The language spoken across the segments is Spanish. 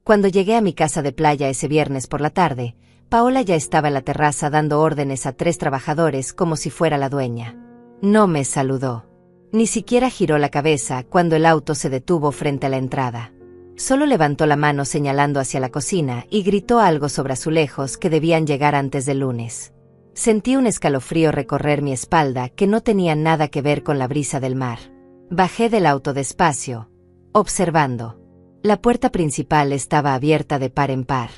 Cuando llegué a mi casa de playa ese viernes por la tarde, Paola ya estaba en la terraza dando órdenes a 3 trabajadores como si fuera la dueña. No me saludó. Ni siquiera giró la cabeza cuando el auto se detuvo frente a la entrada. Solo levantó la mano señalando hacia la cocina y gritó algo sobre azulejos que debían llegar antes del lunes. Sentí un escalofrío recorrer mi espalda que no tenía nada que ver con la brisa del mar. Bajé del auto despacio, observando. La puerta principal estaba abierta de par en par.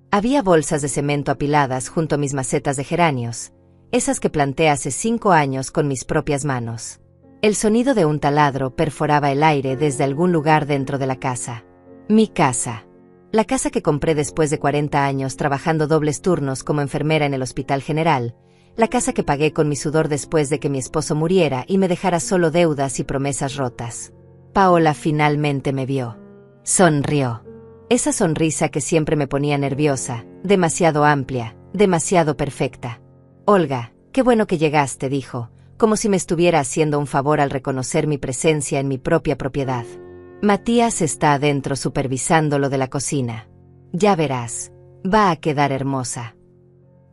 Había bolsas de cemento apiladas junto a mis macetas de geranios, esas que planté hace 5 años con mis propias manos. El sonido de un taladro perforaba el aire desde algún lugar dentro de la casa. Mi casa. La casa que compré después de 40 años trabajando dobles turnos como enfermera en el Hospital General, la casa que pagué con mi sudor después de que mi esposo muriera y me dejara solo deudas y promesas rotas. Paola finalmente me vio. Sonrió. Esa sonrisa que siempre me ponía nerviosa, demasiado amplia, demasiado perfecta. Olga, qué bueno que llegaste, dijo, como si me estuviera haciendo un favor al reconocer mi presencia en mi propia propiedad. Matías está adentro supervisando lo de la cocina. Ya verás, va a quedar hermosa.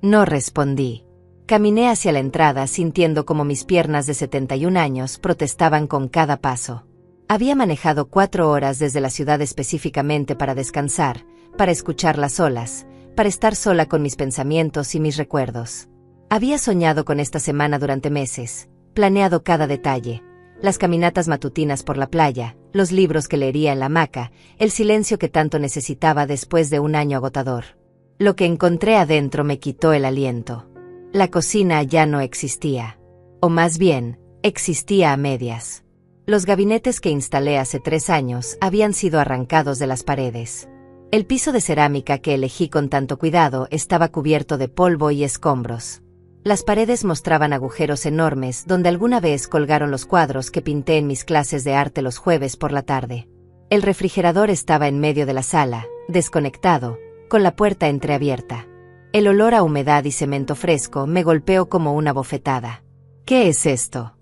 No respondí. Caminé hacia la entrada sintiendo como mis piernas de 71 años protestaban con cada paso. Había manejado 4 horas desde la ciudad específicamente para descansar, para escuchar las olas, para estar sola con mis pensamientos y mis recuerdos. Había soñado con esta semana durante meses, planeado cada detalle, las caminatas matutinas por la playa, los libros que leería en la hamaca, el silencio que tanto necesitaba después de un año agotador. Lo que encontré adentro me quitó el aliento. La cocina ya no existía. O más bien, existía a medias. Los gabinetes que instalé hace 3 años habían sido arrancados de las paredes. El piso de cerámica que elegí con tanto cuidado estaba cubierto de polvo y escombros. Las paredes mostraban agujeros enormes donde alguna vez colgaron los cuadros que pinté en mis clases de arte los jueves por la tarde. El refrigerador estaba en medio de la sala, desconectado, con la puerta entreabierta. El olor a humedad y cemento fresco me golpeó como una bofetada. ¿Qué es esto?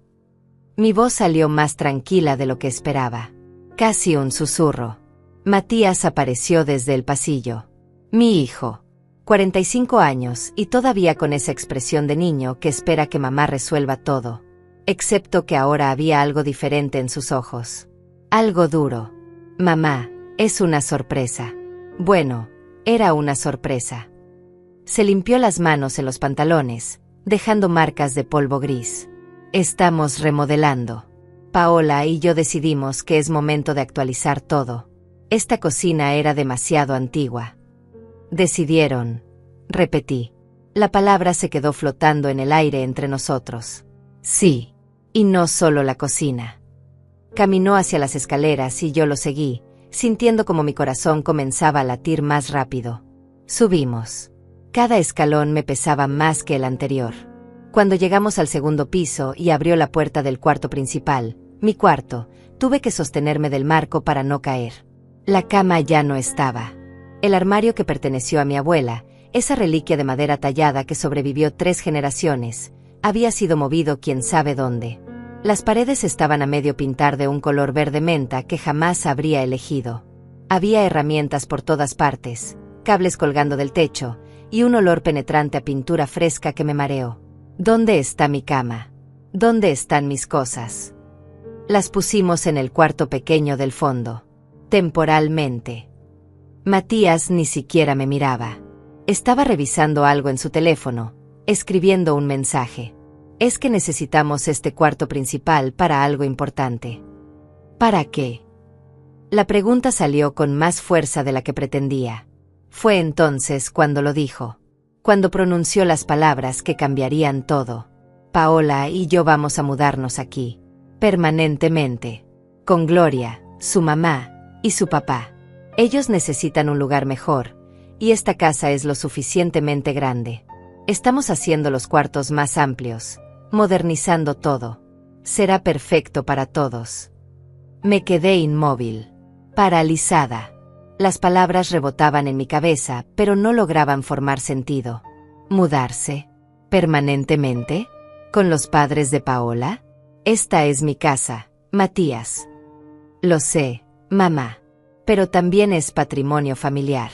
Mi voz salió más tranquila de lo que esperaba. Casi un susurro. Matías apareció desde el pasillo. Mi hijo. 45 años y todavía con esa expresión de niño que espera que mamá resuelva todo. Excepto que ahora había algo diferente en sus ojos. Algo duro. Mamá, es una sorpresa. Bueno, era una sorpresa. Se limpió las manos en los pantalones, dejando marcas de polvo gris. Estamos remodelando. Paola y yo decidimos que es momento de actualizar todo. Esta cocina era demasiado antigua. Decidieron. Repetí. La palabra se quedó flotando en el aire entre nosotros. Sí. Y no solo la cocina. Caminó hacia las escaleras y yo lo seguí, sintiendo como mi corazón comenzaba a latir más rápido. Subimos. Cada escalón me pesaba más que el anterior. Cuando llegamos al 2.º piso y abrió la puerta del cuarto principal, mi cuarto, tuve que sostenerme del marco para no caer. La cama ya no estaba. El armario que perteneció a mi abuela, esa reliquia de madera tallada que sobrevivió 3 generaciones, había sido movido quién sabe dónde. Las paredes estaban a medio pintar de un color verde menta que jamás habría elegido. Había herramientas por todas partes, cables colgando del techo, y un olor penetrante a pintura fresca que me mareó. ¿Dónde está mi cama? ¿Dónde están mis cosas? Las pusimos en el cuarto pequeño del fondo. Temporalmente. Matías ni siquiera me miraba. Estaba revisando algo en su teléfono, escribiendo un mensaje. Es que necesitamos este cuarto principal para algo importante. ¿Para qué? La pregunta salió con más fuerza de la que pretendía. Fue entonces cuando lo dijo. Cuando pronunció las palabras que cambiarían todo. Paola y yo vamos a mudarnos aquí. Permanentemente. Con Gloria, su mamá, y su papá. Ellos necesitan un lugar mejor, y esta casa es lo suficientemente grande. Estamos haciendo los cuartos más amplios, modernizando todo. Será perfecto para todos. Me quedé inmóvil, paralizada. Las palabras rebotaban en mi cabeza, pero no lograban formar sentido. ¿Mudarse? ¿Permanentemente? ¿Con los padres de Paola? Esta es mi casa, Matías. Lo sé, mamá. Pero también es patrimonio familiar.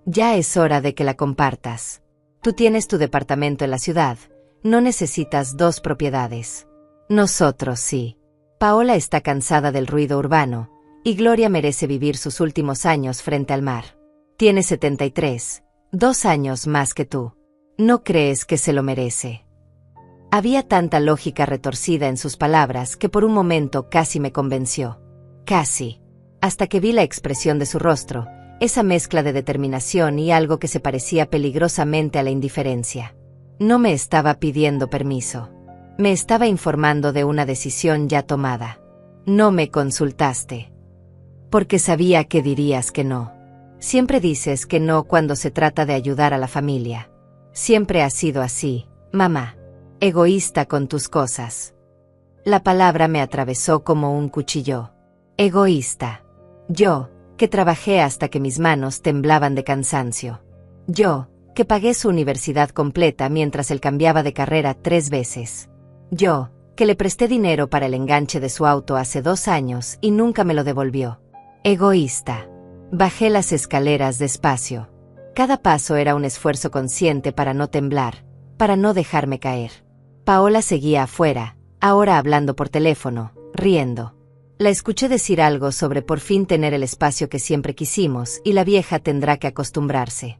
Ya es hora de que la compartas. Tú tienes tu departamento en la ciudad, no necesitas 2 propiedades. Nosotros sí. Paola está cansada del ruido urbano, y Gloria merece vivir sus últimos años frente al mar. Tiene 73, 2 años más que tú. ¿No crees que se lo merece? Había tanta lógica retorcida en sus palabras que por un momento casi me convenció. Casi. Hasta que vi la expresión de su rostro, esa mezcla de determinación y algo que se parecía peligrosamente a la indiferencia. No me estaba pidiendo permiso. Me estaba informando de una decisión ya tomada. No me consultaste. Porque sabía que dirías que no. Siempre dices que no cuando se trata de ayudar a la familia. Siempre has sido así, mamá. Egoísta con tus cosas. La palabra me atravesó como un cuchillo. Egoísta. Yo, que trabajé hasta que mis manos temblaban de cansancio. Yo, que pagué su universidad completa mientras él cambiaba de carrera 3 veces. Yo, que le presté dinero para el enganche de su auto hace 2 años y nunca me lo devolvió. Egoísta. Bajé las escaleras despacio. Cada paso era un esfuerzo consciente para no temblar, para no dejarme caer. Paola seguía afuera, ahora hablando por teléfono, riendo. La escuché decir algo sobre por fin tener el espacio que siempre quisimos y la vieja tendrá que acostumbrarse.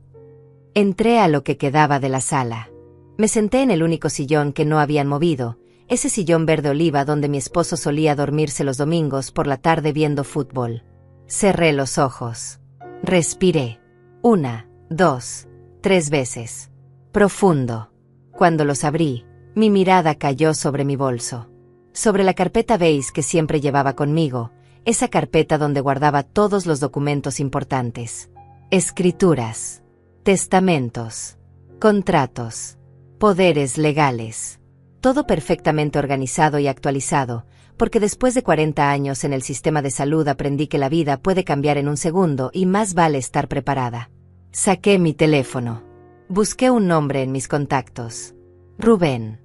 Entré a lo que quedaba de la sala. Me senté en el único sillón que no habían movido, ese sillón verde oliva donde mi esposo solía dormirse los domingos por la tarde viendo fútbol. Cerré los ojos. Respiré. 1, 2, 3 veces. Profundo. Cuando los abrí, mi mirada cayó sobre mi bolso. Sobre la carpeta beige que siempre llevaba conmigo, esa carpeta donde guardaba todos los documentos importantes. Escrituras. Testamentos. Contratos. Poderes legales. Todo perfectamente organizado y actualizado, porque después de 40 años en el sistema de salud aprendí que la vida puede cambiar en un segundo y más vale estar preparada. Saqué mi teléfono. Busqué un nombre en mis contactos. Rubén.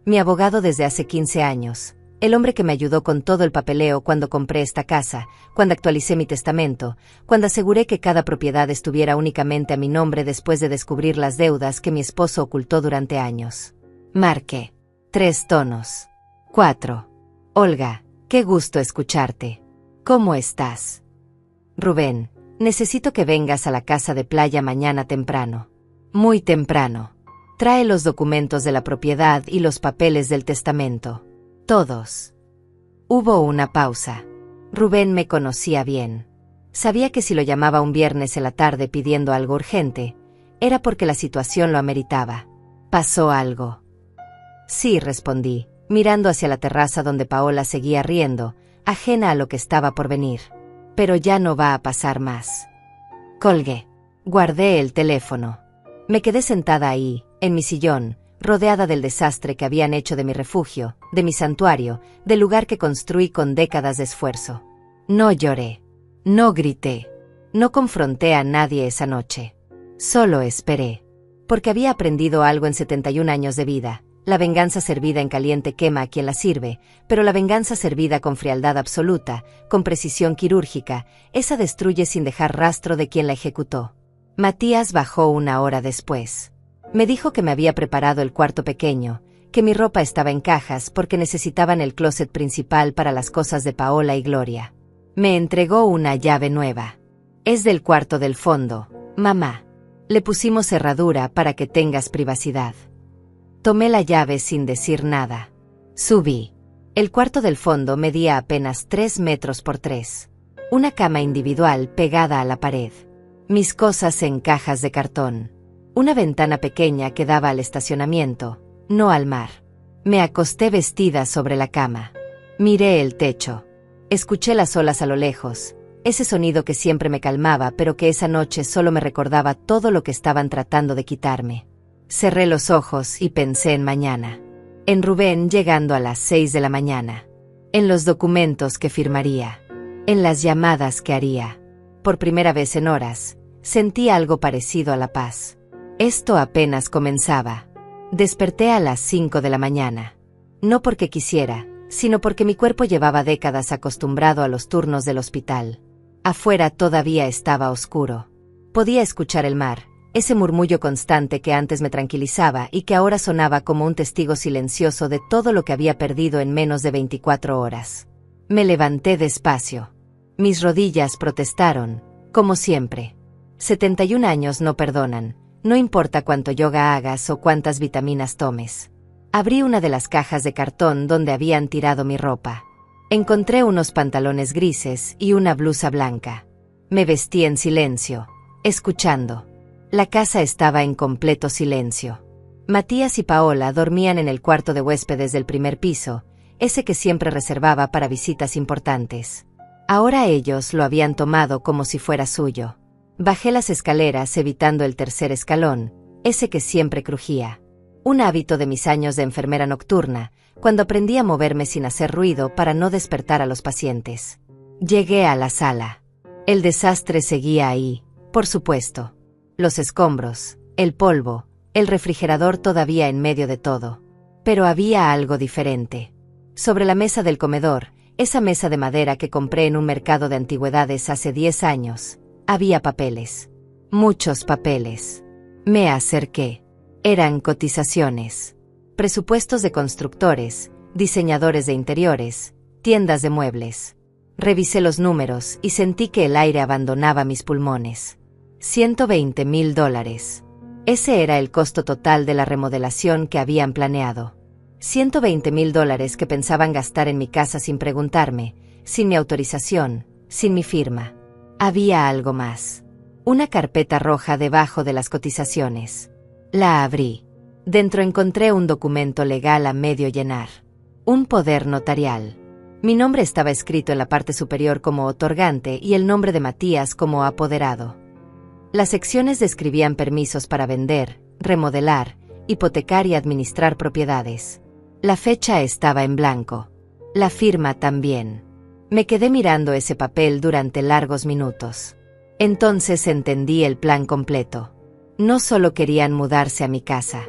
Mi abogado desde hace 15 años, el hombre que me ayudó con todo el papeleo cuando compré esta casa, cuando actualicé mi testamento, cuando aseguré que cada propiedad estuviera únicamente a mi nombre después de descubrir las deudas que mi esposo ocultó durante años. Marqué. 3 tonos. 4. Olga, qué gusto escucharte. ¿Cómo estás? Rubén, necesito que vengas a la casa de playa mañana temprano. Muy temprano. Trae los documentos de la propiedad y los papeles del testamento. Todos. Hubo una pausa. Rubén me conocía bien. Sabía que si lo llamaba un viernes en la tarde pidiendo algo urgente, era porque la situación lo ameritaba. ¿Pasó algo? Sí, respondí, mirando hacia la terraza donde Paola seguía riendo, ajena a lo que estaba por venir. Pero ya no va a pasar más. Colgué. Guardé el teléfono. Me quedé sentada ahí, en mi sillón, rodeada del desastre que habían hecho de mi refugio, de mi santuario, del lugar que construí con décadas de esfuerzo. No lloré. No grité. No confronté a nadie esa noche. Solo esperé. Porque había aprendido algo en 71 años de vida. La venganza servida en caliente quema a quien la sirve, pero la venganza servida con frialdad absoluta, con precisión quirúrgica, esa destruye sin dejar rastro de quien la ejecutó. Matías bajó 1 hora después. Me dijo que me había preparado el cuarto pequeño, que mi ropa estaba en cajas porque necesitaban el closet principal para las cosas de Paola y Gloria. Me entregó una llave nueva. Es del cuarto del fondo, mamá. Le pusimos cerradura para que tengas privacidad. Tomé la llave sin decir nada. Subí. El cuarto del fondo medía apenas 3 metros por 3. Una cama individual pegada a la pared. Mis cosas en cajas de cartón. Una ventana pequeña que daba al estacionamiento, no al mar. Me acosté vestida sobre la cama. Miré el techo. Escuché las olas a lo lejos, ese sonido que siempre me calmaba pero que esa noche solo me recordaba todo lo que estaban tratando de quitarme. Cerré los ojos y pensé en mañana. En Rubén llegando a las 6 de la mañana. En los documentos que firmaría. En las llamadas que haría. Por primera vez en horas, sentí algo parecido a la paz. Esto apenas comenzaba. Desperté a las 5 de la mañana. No porque quisiera, sino porque mi cuerpo llevaba décadas acostumbrado a los turnos del hospital. Afuera todavía estaba oscuro. Podía escuchar el mar, ese murmullo constante que antes me tranquilizaba y que ahora sonaba como un testigo silencioso de todo lo que había perdido en menos de 24 horas. Me levanté despacio. Mis rodillas protestaron, como siempre. 71 años no perdonan, no importa cuánto yoga hagas o cuántas vitaminas tomes. Abrí una de las cajas de cartón donde habían tirado mi ropa. Encontré unos pantalones grises y una blusa blanca. Me vestí en silencio, escuchando. La casa estaba en completo silencio. Matías y Paola dormían en el cuarto de huéspedes del primer piso, ese que siempre reservaba para visitas importantes. Ahora ellos lo habían tomado como si fuera suyo. Bajé las escaleras evitando el tercer escalón, ese que siempre crujía. Un hábito de mis años de enfermera nocturna, cuando aprendí a moverme sin hacer ruido para no despertar a los pacientes. Llegué a la sala. El desastre seguía ahí, por supuesto. Los escombros, el polvo, el refrigerador todavía en medio de todo. Pero había algo diferente. Sobre la mesa del comedor, esa mesa de madera que compré en un mercado de antigüedades hace 10 años, había papeles. Muchos papeles. Me acerqué. Eran cotizaciones. Presupuestos de constructores, diseñadores de interiores, tiendas de muebles. Revisé los números y sentí que el aire abandonaba mis pulmones. $120,000. Ese era el costo total de la remodelación que habían planeado. $120,000 que pensaban gastar en mi casa sin preguntarme, sin mi autorización, sin mi firma. Había algo más. Una carpeta roja debajo de las cotizaciones. La abrí. Dentro encontré un documento legal a medio llenar. Un poder notarial. Mi nombre estaba escrito en la parte superior como otorgante y el nombre de Matías como apoderado. Las secciones describían permisos para vender, remodelar, hipotecar y administrar propiedades. La fecha estaba en blanco. La firma también. Me quedé mirando ese papel durante largos minutos. Entonces entendí el plan completo. No solo querían mudarse a mi casa.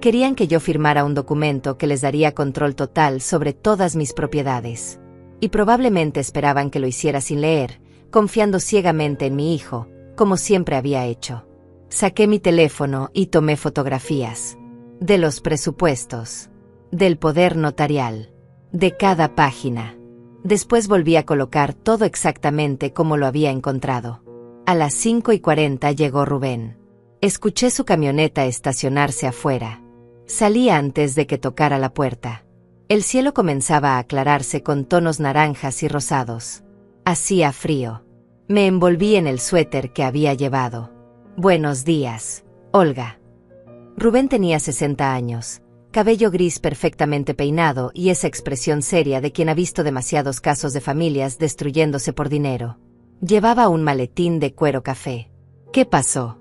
Querían que yo firmara un documento que les daría control total sobre todas mis propiedades. Y probablemente esperaban que lo hiciera sin leer, confiando ciegamente en mi hijo, como siempre había hecho. Saqué mi teléfono y tomé fotografías. De los presupuestos. Del poder notarial. De cada página. Después volví a colocar todo exactamente como lo había encontrado. A las 5:40 llegó Rubén. Escuché su camioneta estacionarse afuera. Salí antes de que tocara la puerta. El cielo comenzaba a aclararse con tonos naranjas y rosados. Hacía frío. Me envolví en el suéter que había llevado. Buenos días, Olga. Rubén tenía 60 años, cabello gris perfectamente peinado y esa expresión seria de quien ha visto demasiados casos de familias destruyéndose por dinero. Llevaba un maletín de cuero café. ¿Qué pasó?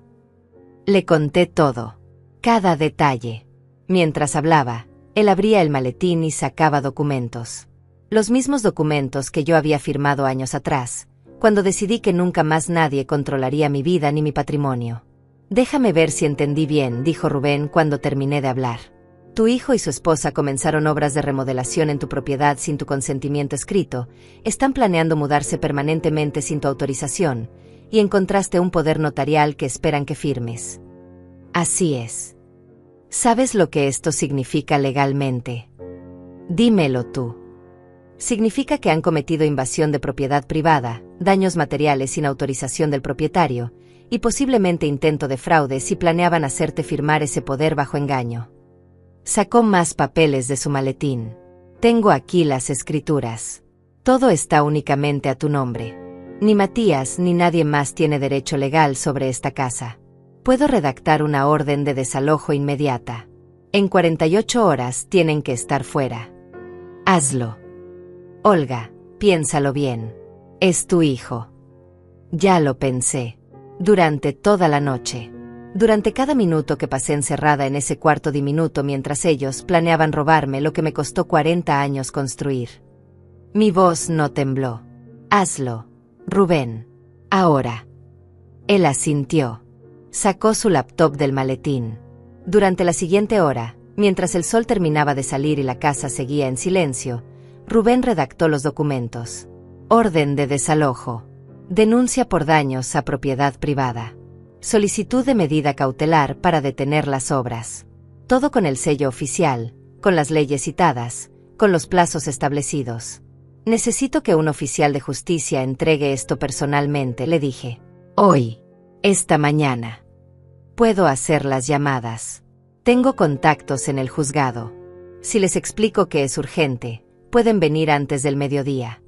Le conté todo. Cada detalle. Mientras hablaba, él abría el maletín y sacaba documentos. Los mismos documentos que yo había firmado años atrás, cuando decidí que nunca más nadie controlaría mi vida ni mi patrimonio. Déjame ver si entendí bien, dijo Rubén cuando terminé de hablar. Tu hijo y su esposa comenzaron obras de remodelación en tu propiedad sin tu consentimiento escrito, están planeando mudarse permanentemente sin tu autorización, y encontraste un poder notarial que esperan que firmes. Así es. ¿Sabes lo que esto significa legalmente? Dímelo tú. Significa que han cometido invasión de propiedad privada, daños materiales sin autorización del propietario, y posiblemente intento de fraude si planeaban hacerte firmar ese poder bajo engaño. Sacó más papeles de su maletín. Tengo aquí las escrituras. Todo está únicamente a tu nombre. Ni Matías ni nadie más tiene derecho legal sobre esta casa. Puedo redactar una orden de desalojo inmediata. En 48 horas tienen que estar fuera. Hazlo. Olga, piénsalo bien. Es tu hijo. Ya lo pensé. Durante toda la noche. Durante cada minuto que pasé encerrada en ese cuarto diminuto mientras ellos planeaban robarme lo que me costó 40 años construir. Mi voz no tembló. Hazlo, Rubén. Ahora. Él asintió. Sacó su laptop del maletín. Durante la siguiente hora, mientras el sol terminaba de salir y la casa seguía en silencio, Rubén redactó los documentos. Orden de desalojo. Denuncia por daños a propiedad privada. Solicitud de medida cautelar para detener las obras. Todo con el sello oficial, con las leyes citadas, con los plazos establecidos. Necesito que un oficial de justicia entregue esto personalmente, le dije. Hoy. Esta mañana. Puedo hacer las llamadas. Tengo contactos en el juzgado. Si les explico que es urgente, pueden venir antes del mediodía.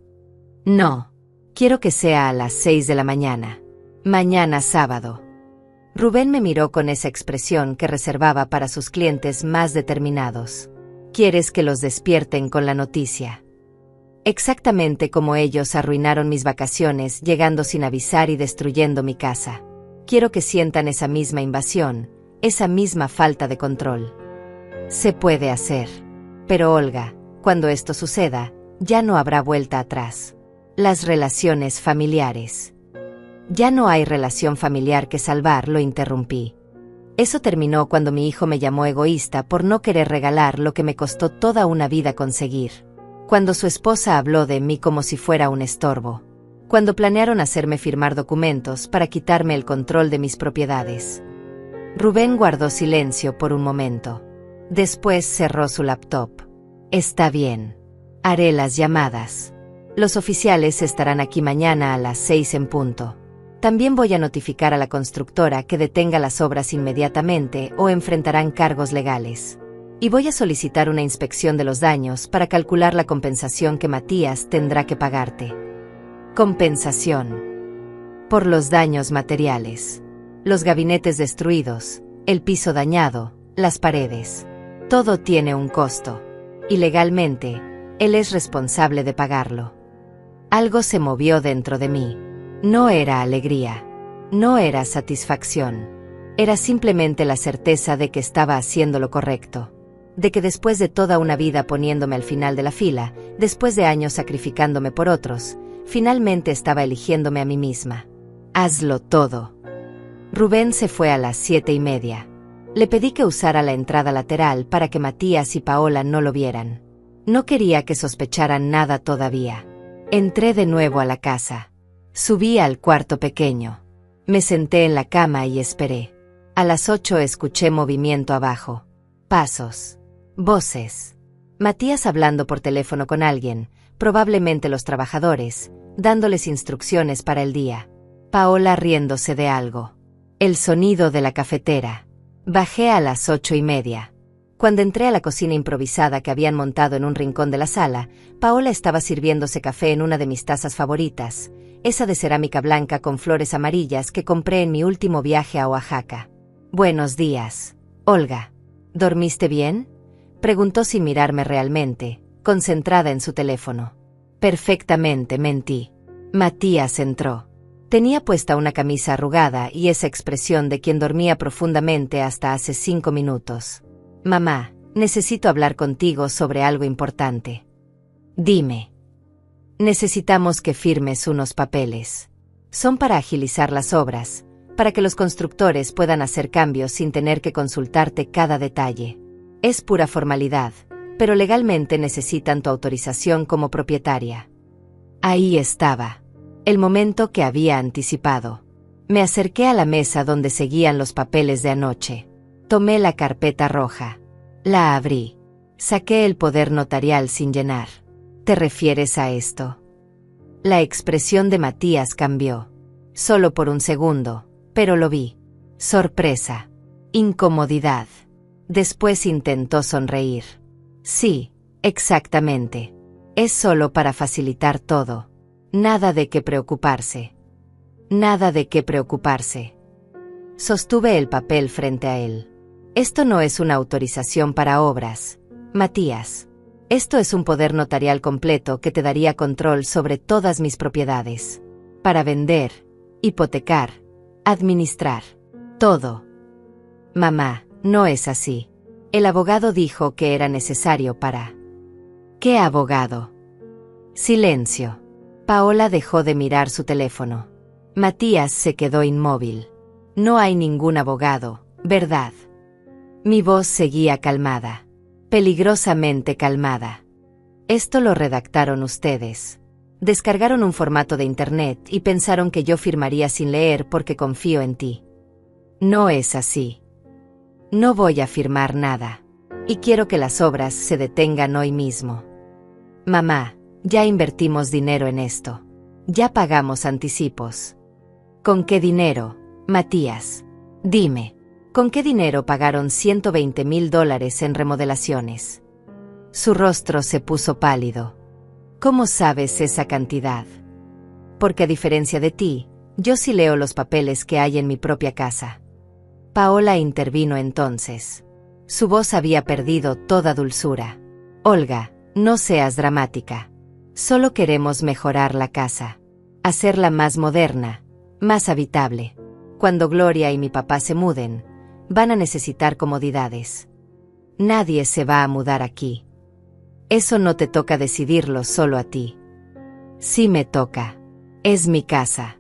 No. Quiero que sea a las 6 de la mañana. Mañana sábado. Rubén me miró con esa expresión que reservaba para sus clientes más determinados. ¿Quieres que los despierten con la noticia? Exactamente como ellos arruinaron mis vacaciones llegando sin avisar y destruyendo mi casa. Quiero que sientan esa misma invasión, esa misma falta de control. Se puede hacer. Pero Olga, cuando esto suceda, ya no habrá vuelta atrás. Las relaciones familiares. Ya no hay relación familiar que salvar, lo interrumpí. Eso terminó cuando mi hijo me llamó egoísta por no querer regalar lo que me costó toda una vida conseguir. Cuando su esposa habló de mí como si fuera un estorbo. Cuando planearon hacerme firmar documentos para quitarme el control de mis propiedades. Rubén guardó silencio por un momento. Después cerró su laptop. Está bien. Haré las llamadas. Los oficiales estarán aquí mañana a las 6 en punto. También voy a notificar a la constructora que detenga las obras inmediatamente o enfrentarán cargos legales. Y voy a solicitar una inspección de los daños para calcular la compensación que Matías tendrá que pagarte. Compensación. Por los daños materiales. Los gabinetes destruidos, el piso dañado, las paredes. Todo tiene un costo. Y legalmente, él es responsable de pagarlo. Algo se movió dentro de mí. No era alegría. No era satisfacción. Era simplemente la certeza de que estaba haciendo lo correcto. De que después de toda una vida poniéndome al final de la fila, después de años sacrificándome por otros, finalmente estaba eligiéndome a mí misma. Hazlo todo. Rubén se fue a las 7:30. Le pedí que usara la entrada lateral para que Matías y Paola no lo vieran. No quería que sospecharan nada todavía. Entré de nuevo a la casa. Subí al cuarto pequeño. Me senté en la cama y esperé. A las 8 escuché movimiento abajo. Pasos. Voces. Matías hablando por teléfono con alguien, probablemente los trabajadores, dándoles instrucciones para el día. Paola riéndose de algo. El sonido de la cafetera. Bajé a las 8:30. Cuando entré a la cocina improvisada que habían montado en un rincón de la sala, Paola estaba sirviéndose café en una de mis tazas favoritas, esa de cerámica blanca con flores amarillas que compré en mi último viaje a Oaxaca. Buenos días, Olga. ¿Dormiste bien? Preguntó sin mirarme realmente, concentrada en su teléfono. Perfectamente, mentí. Matías entró. Tenía puesta una camisa arrugada y esa expresión de quien dormía profundamente hasta hace 5 minutos. Mamá, necesito hablar contigo sobre algo importante. Dime. Necesitamos que firmes unos papeles. Son para agilizar las obras, para que los constructores puedan hacer cambios sin tener que consultarte cada detalle. Es pura formalidad, pero legalmente necesitan tu autorización como propietaria. Ahí estaba. El momento que había anticipado. Me acerqué a la mesa donde seguían los papeles de anoche. Tomé la carpeta roja. La abrí. Saqué el poder notarial sin llenar. ¿Te refieres a esto? La expresión de Matías cambió. Solo por un segundo, pero lo vi. Sorpresa. Incomodidad. Después intentó sonreír. Sí, exactamente. Es solo para facilitar todo. Nada de qué preocuparse. Nada de qué preocuparse. Sostuve el papel frente a él. Esto no es una autorización para obras, Matías. Esto es un poder notarial completo que te daría control sobre todas mis propiedades. Para vender, hipotecar, administrar. Todo. Mamá, no es así. El abogado dijo que era necesario para... ¿Qué abogado? Silencio. Paola dejó de mirar su teléfono. Matías se quedó inmóvil. No hay ningún abogado, ¿verdad? Mi voz seguía calmada. Peligrosamente calmada. Esto lo redactaron ustedes. Descargaron un formato de internet y pensaron que yo firmaría sin leer porque confío en ti. No es así. No voy a firmar nada. Y quiero que las obras se detengan hoy mismo. Mamá, ya invertimos dinero en esto. Ya pagamos anticipos. ¿Con qué dinero, Matías? Dime, ¿con qué dinero pagaron $120,000 en remodelaciones? Su rostro se puso pálido. ¿Cómo sabes esa cantidad? Porque a diferencia de ti, yo sí leo los papeles que hay en mi propia casa. Paola intervino entonces. Su voz había perdido toda dulzura. Olga, no seas dramática. Solo queremos mejorar la casa. Hacerla más moderna, más habitable. Cuando Gloria y mi papá se muden, van a necesitar comodidades. Nadie se va a mudar aquí. Eso no te toca decidirlo solo a ti. Sí me toca. Es mi casa.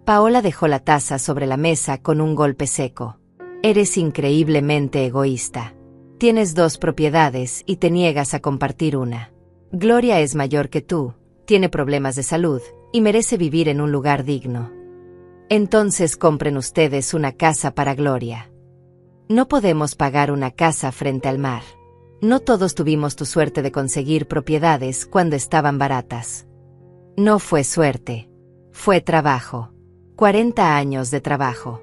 Paola dejó la taza sobre la mesa con un golpe seco. Eres increíblemente egoísta. Tienes 2 propiedades y te niegas a compartir una. Gloria es mayor que tú, tiene problemas de salud y merece vivir en un lugar digno. Entonces compren ustedes una casa para Gloria. No podemos pagar una casa frente al mar. No todos tuvimos tu suerte de conseguir propiedades cuando estaban baratas. No fue suerte. Fue trabajo. 40 años de trabajo.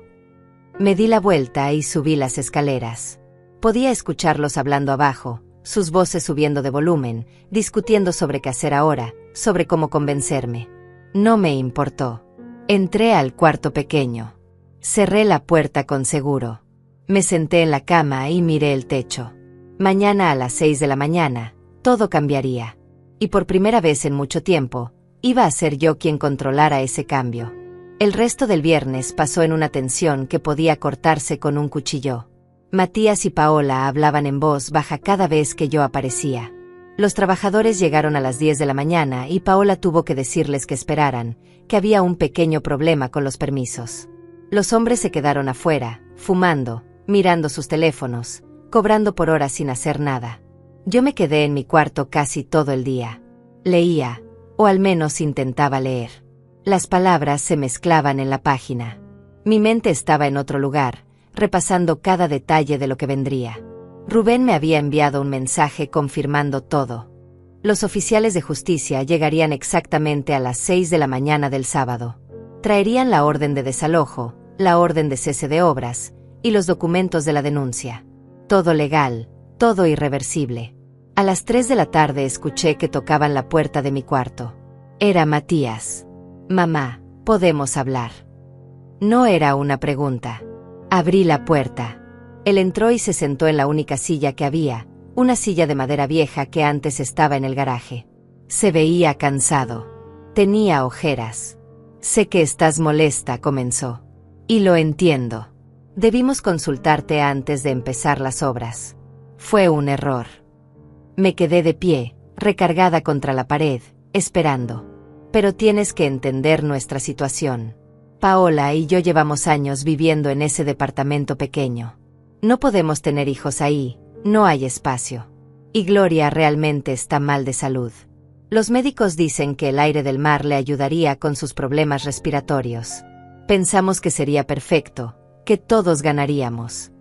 Me di la vuelta y subí las escaleras. Podía escucharlos hablando abajo, sus voces subiendo de volumen, discutiendo sobre qué hacer ahora, sobre cómo convencerme. No me importó. Entré al cuarto pequeño. Cerré la puerta con seguro. Me senté en la cama y miré el techo. Mañana a las 6 de la mañana, todo cambiaría. Y por primera vez en mucho tiempo, iba a ser yo quien controlara ese cambio. El resto del viernes pasó en una tensión que podía cortarse con un cuchillo. Matías y Paola hablaban en voz baja cada vez que yo aparecía. Los trabajadores llegaron a las 10 de la mañana y Paola tuvo que decirles que esperaran, que había un pequeño problema con los permisos. Los hombres se quedaron afuera, fumando, mirando sus teléfonos, cobrando por horas sin hacer nada. Yo me quedé en mi cuarto casi todo el día. Leía, o al menos intentaba leer. Las palabras se mezclaban en la página. Mi mente estaba en otro lugar, repasando cada detalle de lo que vendría. Rubén me había enviado un mensaje confirmando todo. Los oficiales de justicia llegarían exactamente a las 6 de la mañana del sábado. Traerían la orden de desalojo, la orden de cese de obras y los documentos de la denuncia. Todo legal, todo irreversible. A las 3 de la tarde escuché que tocaban la puerta de mi cuarto. Era Matías. Mamá, ¿podemos hablar? No era una pregunta. Abrí la puerta. Él entró y se sentó en la única silla que había, una silla de madera vieja que antes estaba en el garaje. Se veía cansado. Tenía ojeras. Sé que estás molesta, comenzó. Y lo entiendo. Debimos consultarte antes de empezar las obras. Fue un error. Me quedé de pie, recargada contra la pared, esperando. Pero tienes que entender nuestra situación. Paola y yo llevamos años viviendo en ese departamento pequeño. No podemos tener hijos ahí, no hay espacio. Y Gloria realmente está mal de salud. Los médicos dicen que el aire del mar le ayudaría con sus problemas respiratorios. Pensamos que sería perfecto, que todos ganaríamos.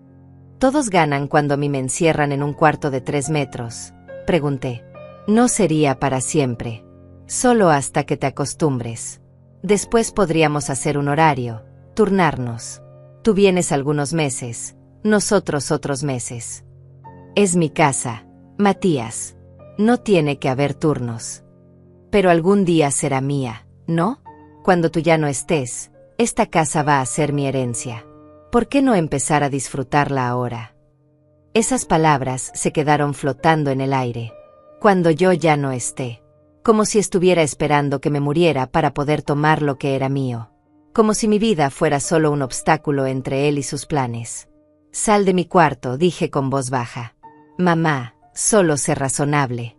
¿Todos ganan cuando a mí me encierran en un cuarto de 3 metros? Pregunté. No sería para siempre. Solo hasta que te acostumbres. Después podríamos hacer un horario, turnarnos. Tú vienes algunos meses, nosotros otros meses. Es mi casa, Matías. No tiene que haber turnos. Pero algún día será mía, ¿no? Cuando tú ya no estés, esta casa va a ser mi herencia. ¿Por qué no empezar a disfrutarla ahora? Esas palabras se quedaron flotando en el aire. Cuando yo ya no esté. Como si estuviera esperando que me muriera para poder tomar lo que era mío. Como si mi vida fuera solo un obstáculo entre él y sus planes. Sal de mi cuarto, dije con voz baja. Mamá, solo sé razonable.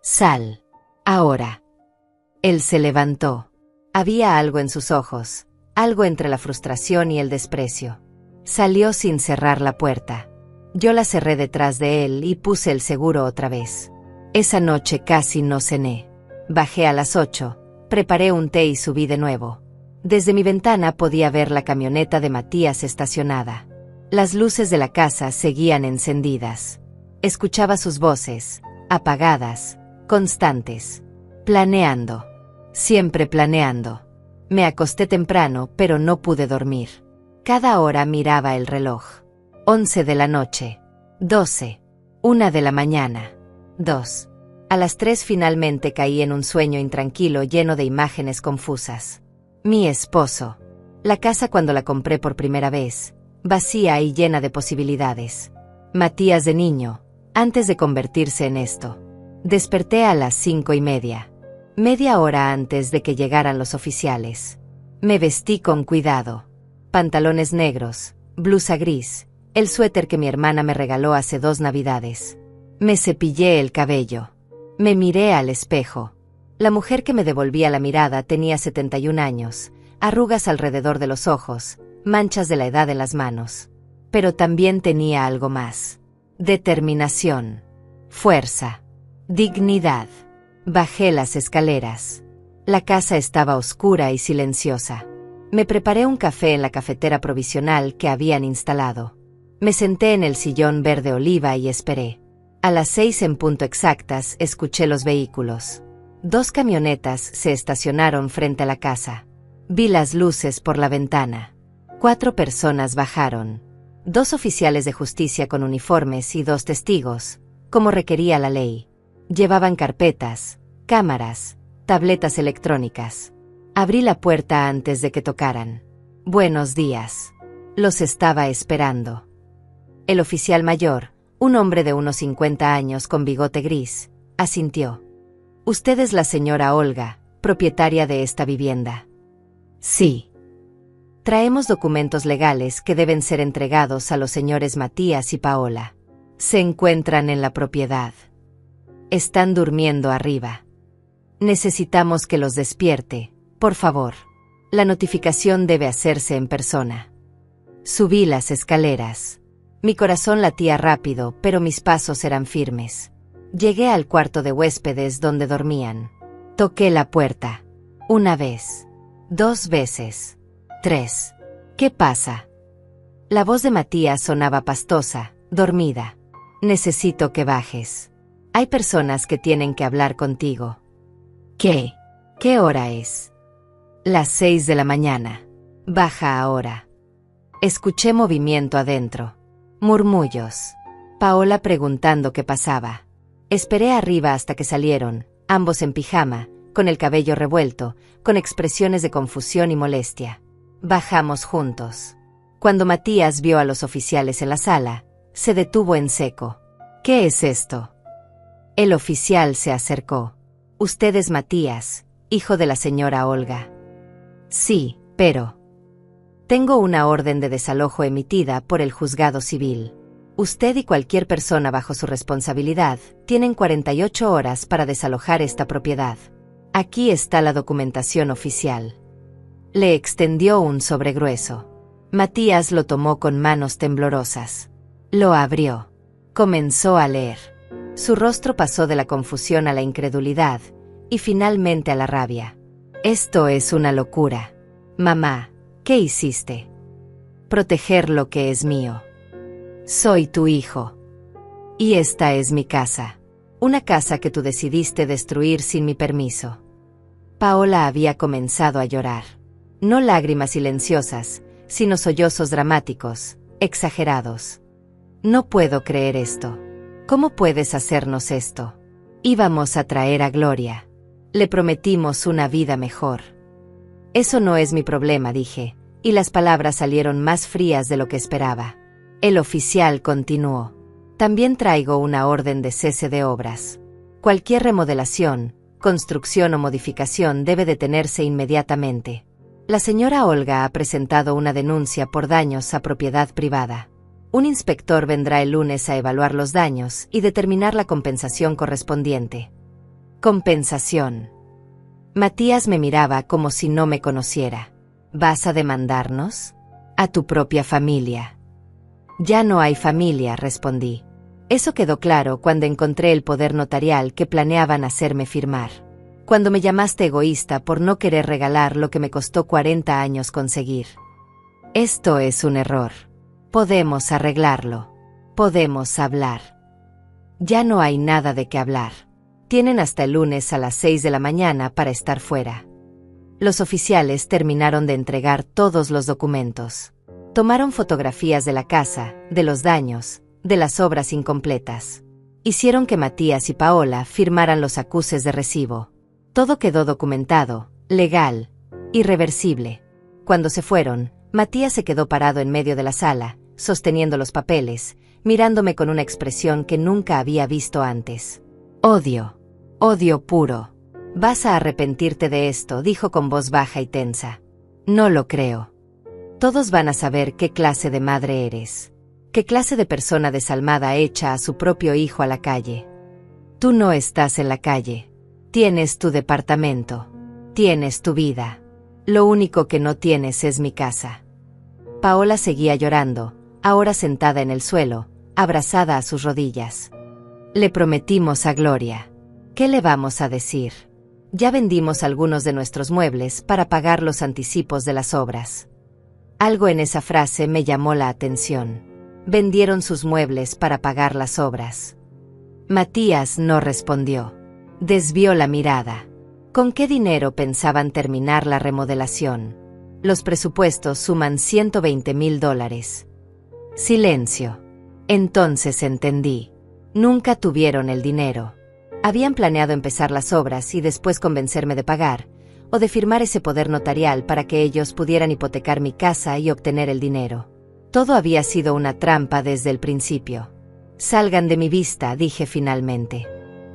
Sal. Ahora. Él se levantó. Había algo en sus ojos, algo entre la frustración y el desprecio. Salió sin cerrar la puerta. Yo la cerré detrás de él y puse el seguro otra vez. Esa noche casi no cené. Bajé a las 8, preparé un té y subí de nuevo. Desde mi ventana podía ver la camioneta de Matías estacionada. Las luces de la casa seguían encendidas. Escuchaba sus voces, apagadas, constantes. Planeando. Siempre planeando. Me acosté temprano, pero no pude dormir. Cada hora miraba el reloj. 11 de la noche. 12. 1 de la mañana. 2. A las 3 finalmente caí en un sueño intranquilo lleno de imágenes confusas. Mi esposo. La casa cuando la compré por primera vez. Vacía y llena de posibilidades. Matías de niño, antes de convertirse en esto. Desperté a las 5:30. Media hora antes de que llegaran los oficiales. Me vestí con cuidado. Pantalones negros, blusa gris, el suéter que mi hermana me regaló hace 2 navidades. Me cepillé el cabello. Me miré al espejo. La mujer que me devolvía la mirada tenía 71 años, arrugas alrededor de los ojos, manchas de la edad en las manos. Pero también tenía algo más. Determinación. Fuerza. Dignidad. Bajé las escaleras. La casa estaba oscura y silenciosa. Me preparé un café en la cafetera provisional que habían instalado. Me senté en el sillón verde oliva y esperé. A las 6 en punto exactas escuché los vehículos. 2 camionetas se estacionaron frente a la casa. Vi las luces por la ventana. 4 personas bajaron. 2 oficiales de justicia con uniformes y 2 testigos, como requería la ley. Llevaban carpetas, cámaras, tabletas electrónicas. Abrí la puerta antes de que tocaran. Buenos días. Los estaba esperando. El oficial mayor, un hombre de unos 50 años con bigote gris, asintió. «Usted es la señora Olga, propietaria de esta vivienda». «Sí». «Traemos documentos legales que deben ser entregados a los señores Matías y Paola. Se encuentran en la propiedad. Están durmiendo arriba. Necesitamos que los despierte, por favor. La notificación debe hacerse en persona». Subí las escaleras. Mi corazón latía rápido, pero mis pasos eran firmes. Llegué al cuarto de huéspedes donde dormían. Toqué la puerta. 1 vez. 2 veces. 3. ¿Qué pasa? La voz de Matías sonaba pastosa, dormida. Necesito que bajes. Hay personas que tienen que hablar contigo. ¿Qué? ¿Qué hora es? Las 6 de la mañana. Baja ahora. Escuché movimiento adentro. Murmullos. Paola preguntando qué pasaba. Esperé arriba hasta que salieron, ambos en pijama, con el cabello revuelto, con expresiones de confusión y molestia. Bajamos juntos. Cuando Matías vio a los oficiales en la sala, se detuvo en seco. ¿Qué es esto? El oficial se acercó. «Usted es Matías, hijo de la señora Olga». «Sí, pero...». «Tengo una orden de desalojo emitida por el juzgado civil. Usted y cualquier persona bajo su responsabilidad tienen 48 horas para desalojar esta propiedad. Aquí está la documentación oficial». Le extendió un sobre grueso. Matías lo tomó con manos temblorosas. Lo abrió. Comenzó a leer. Su rostro pasó de la confusión a la incredulidad, y finalmente a la rabia. «Esto es una locura. Mamá, ¿qué hiciste?» «Proteger lo que es mío. Soy tu hijo. Y esta es mi casa. Una casa que tú decidiste destruir sin mi permiso». Paola había comenzado a llorar. No lágrimas silenciosas, sino sollozos dramáticos, exagerados. «No puedo creer esto. ¿Cómo puedes hacernos esto? Íbamos a traer a Gloria. Le prometimos una vida mejor». «Eso no es mi problema», dije, y las palabras salieron más frías de lo que esperaba. El oficial continuó. «También traigo una orden de cese de obras. Cualquier remodelación, construcción o modificación debe detenerse inmediatamente. La señora Olga ha presentado una denuncia por daños a propiedad privada. Un inspector vendrá el lunes a evaluar los daños y determinar la compensación correspondiente». «¿Compensación?» Matías me miraba como si no me conociera. «¿Vas a demandarnos? A tu propia familia». «Ya no hay familia», respondí. Eso quedó claro cuando encontré el poder notarial que planeaban hacerme firmar. Cuando me llamaste egoísta por no querer regalar lo que me costó 40 años conseguir. Esto es un error. Podemos arreglarlo. Podemos hablar. Ya no hay nada de qué hablar. Tienen hasta el lunes a las 6 de la mañana para estar fuera. Los oficiales terminaron de entregar todos los documentos. Tomaron fotografías de la casa, de los daños, de las obras incompletas. Hicieron que Matías y Paola firmaran los acuses de recibo. Todo quedó documentado, legal, irreversible. Cuando se fueron, Matías se quedó parado en medio de la sala, sosteniendo los papeles, mirándome con una expresión que nunca había visto antes. Odio. Odio puro. Vas a arrepentirte de esto, dijo con voz baja y tensa. No lo creo. Todos van a saber qué clase de madre eres. Qué clase de persona desalmada echa a su propio hijo a la calle. Tú no estás en la calle. Tienes tu departamento. Tienes tu vida. Lo único que no tienes es mi casa. Paola seguía llorando, ahora sentada en el suelo, abrazada a sus rodillas. Le prometimos a Gloria. ¿Qué le vamos a decir? Ya vendimos algunos de nuestros muebles para pagar los anticipos de las obras. Algo en esa frase me llamó la atención. Vendieron sus muebles para pagar las obras. Matías no respondió. Desvió la mirada. ¿Con qué dinero pensaban terminar la remodelación? Los presupuestos suman $120,000. Silencio. Entonces entendí. Nunca tuvieron el dinero. Habían planeado empezar las obras y después convencerme de pagar, o de firmar ese poder notarial para que ellos pudieran hipotecar mi casa y obtener el dinero. Todo había sido una trampa desde el principio. Salgan de mi vista, dije finalmente.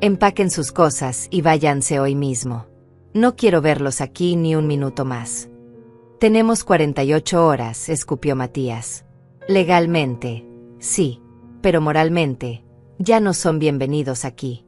Empaquen sus cosas y váyanse hoy mismo. No quiero verlos aquí ni un minuto más. Tenemos 48 horas, escupió Matías. Legalmente, sí, pero moralmente, ya no son bienvenidos aquí.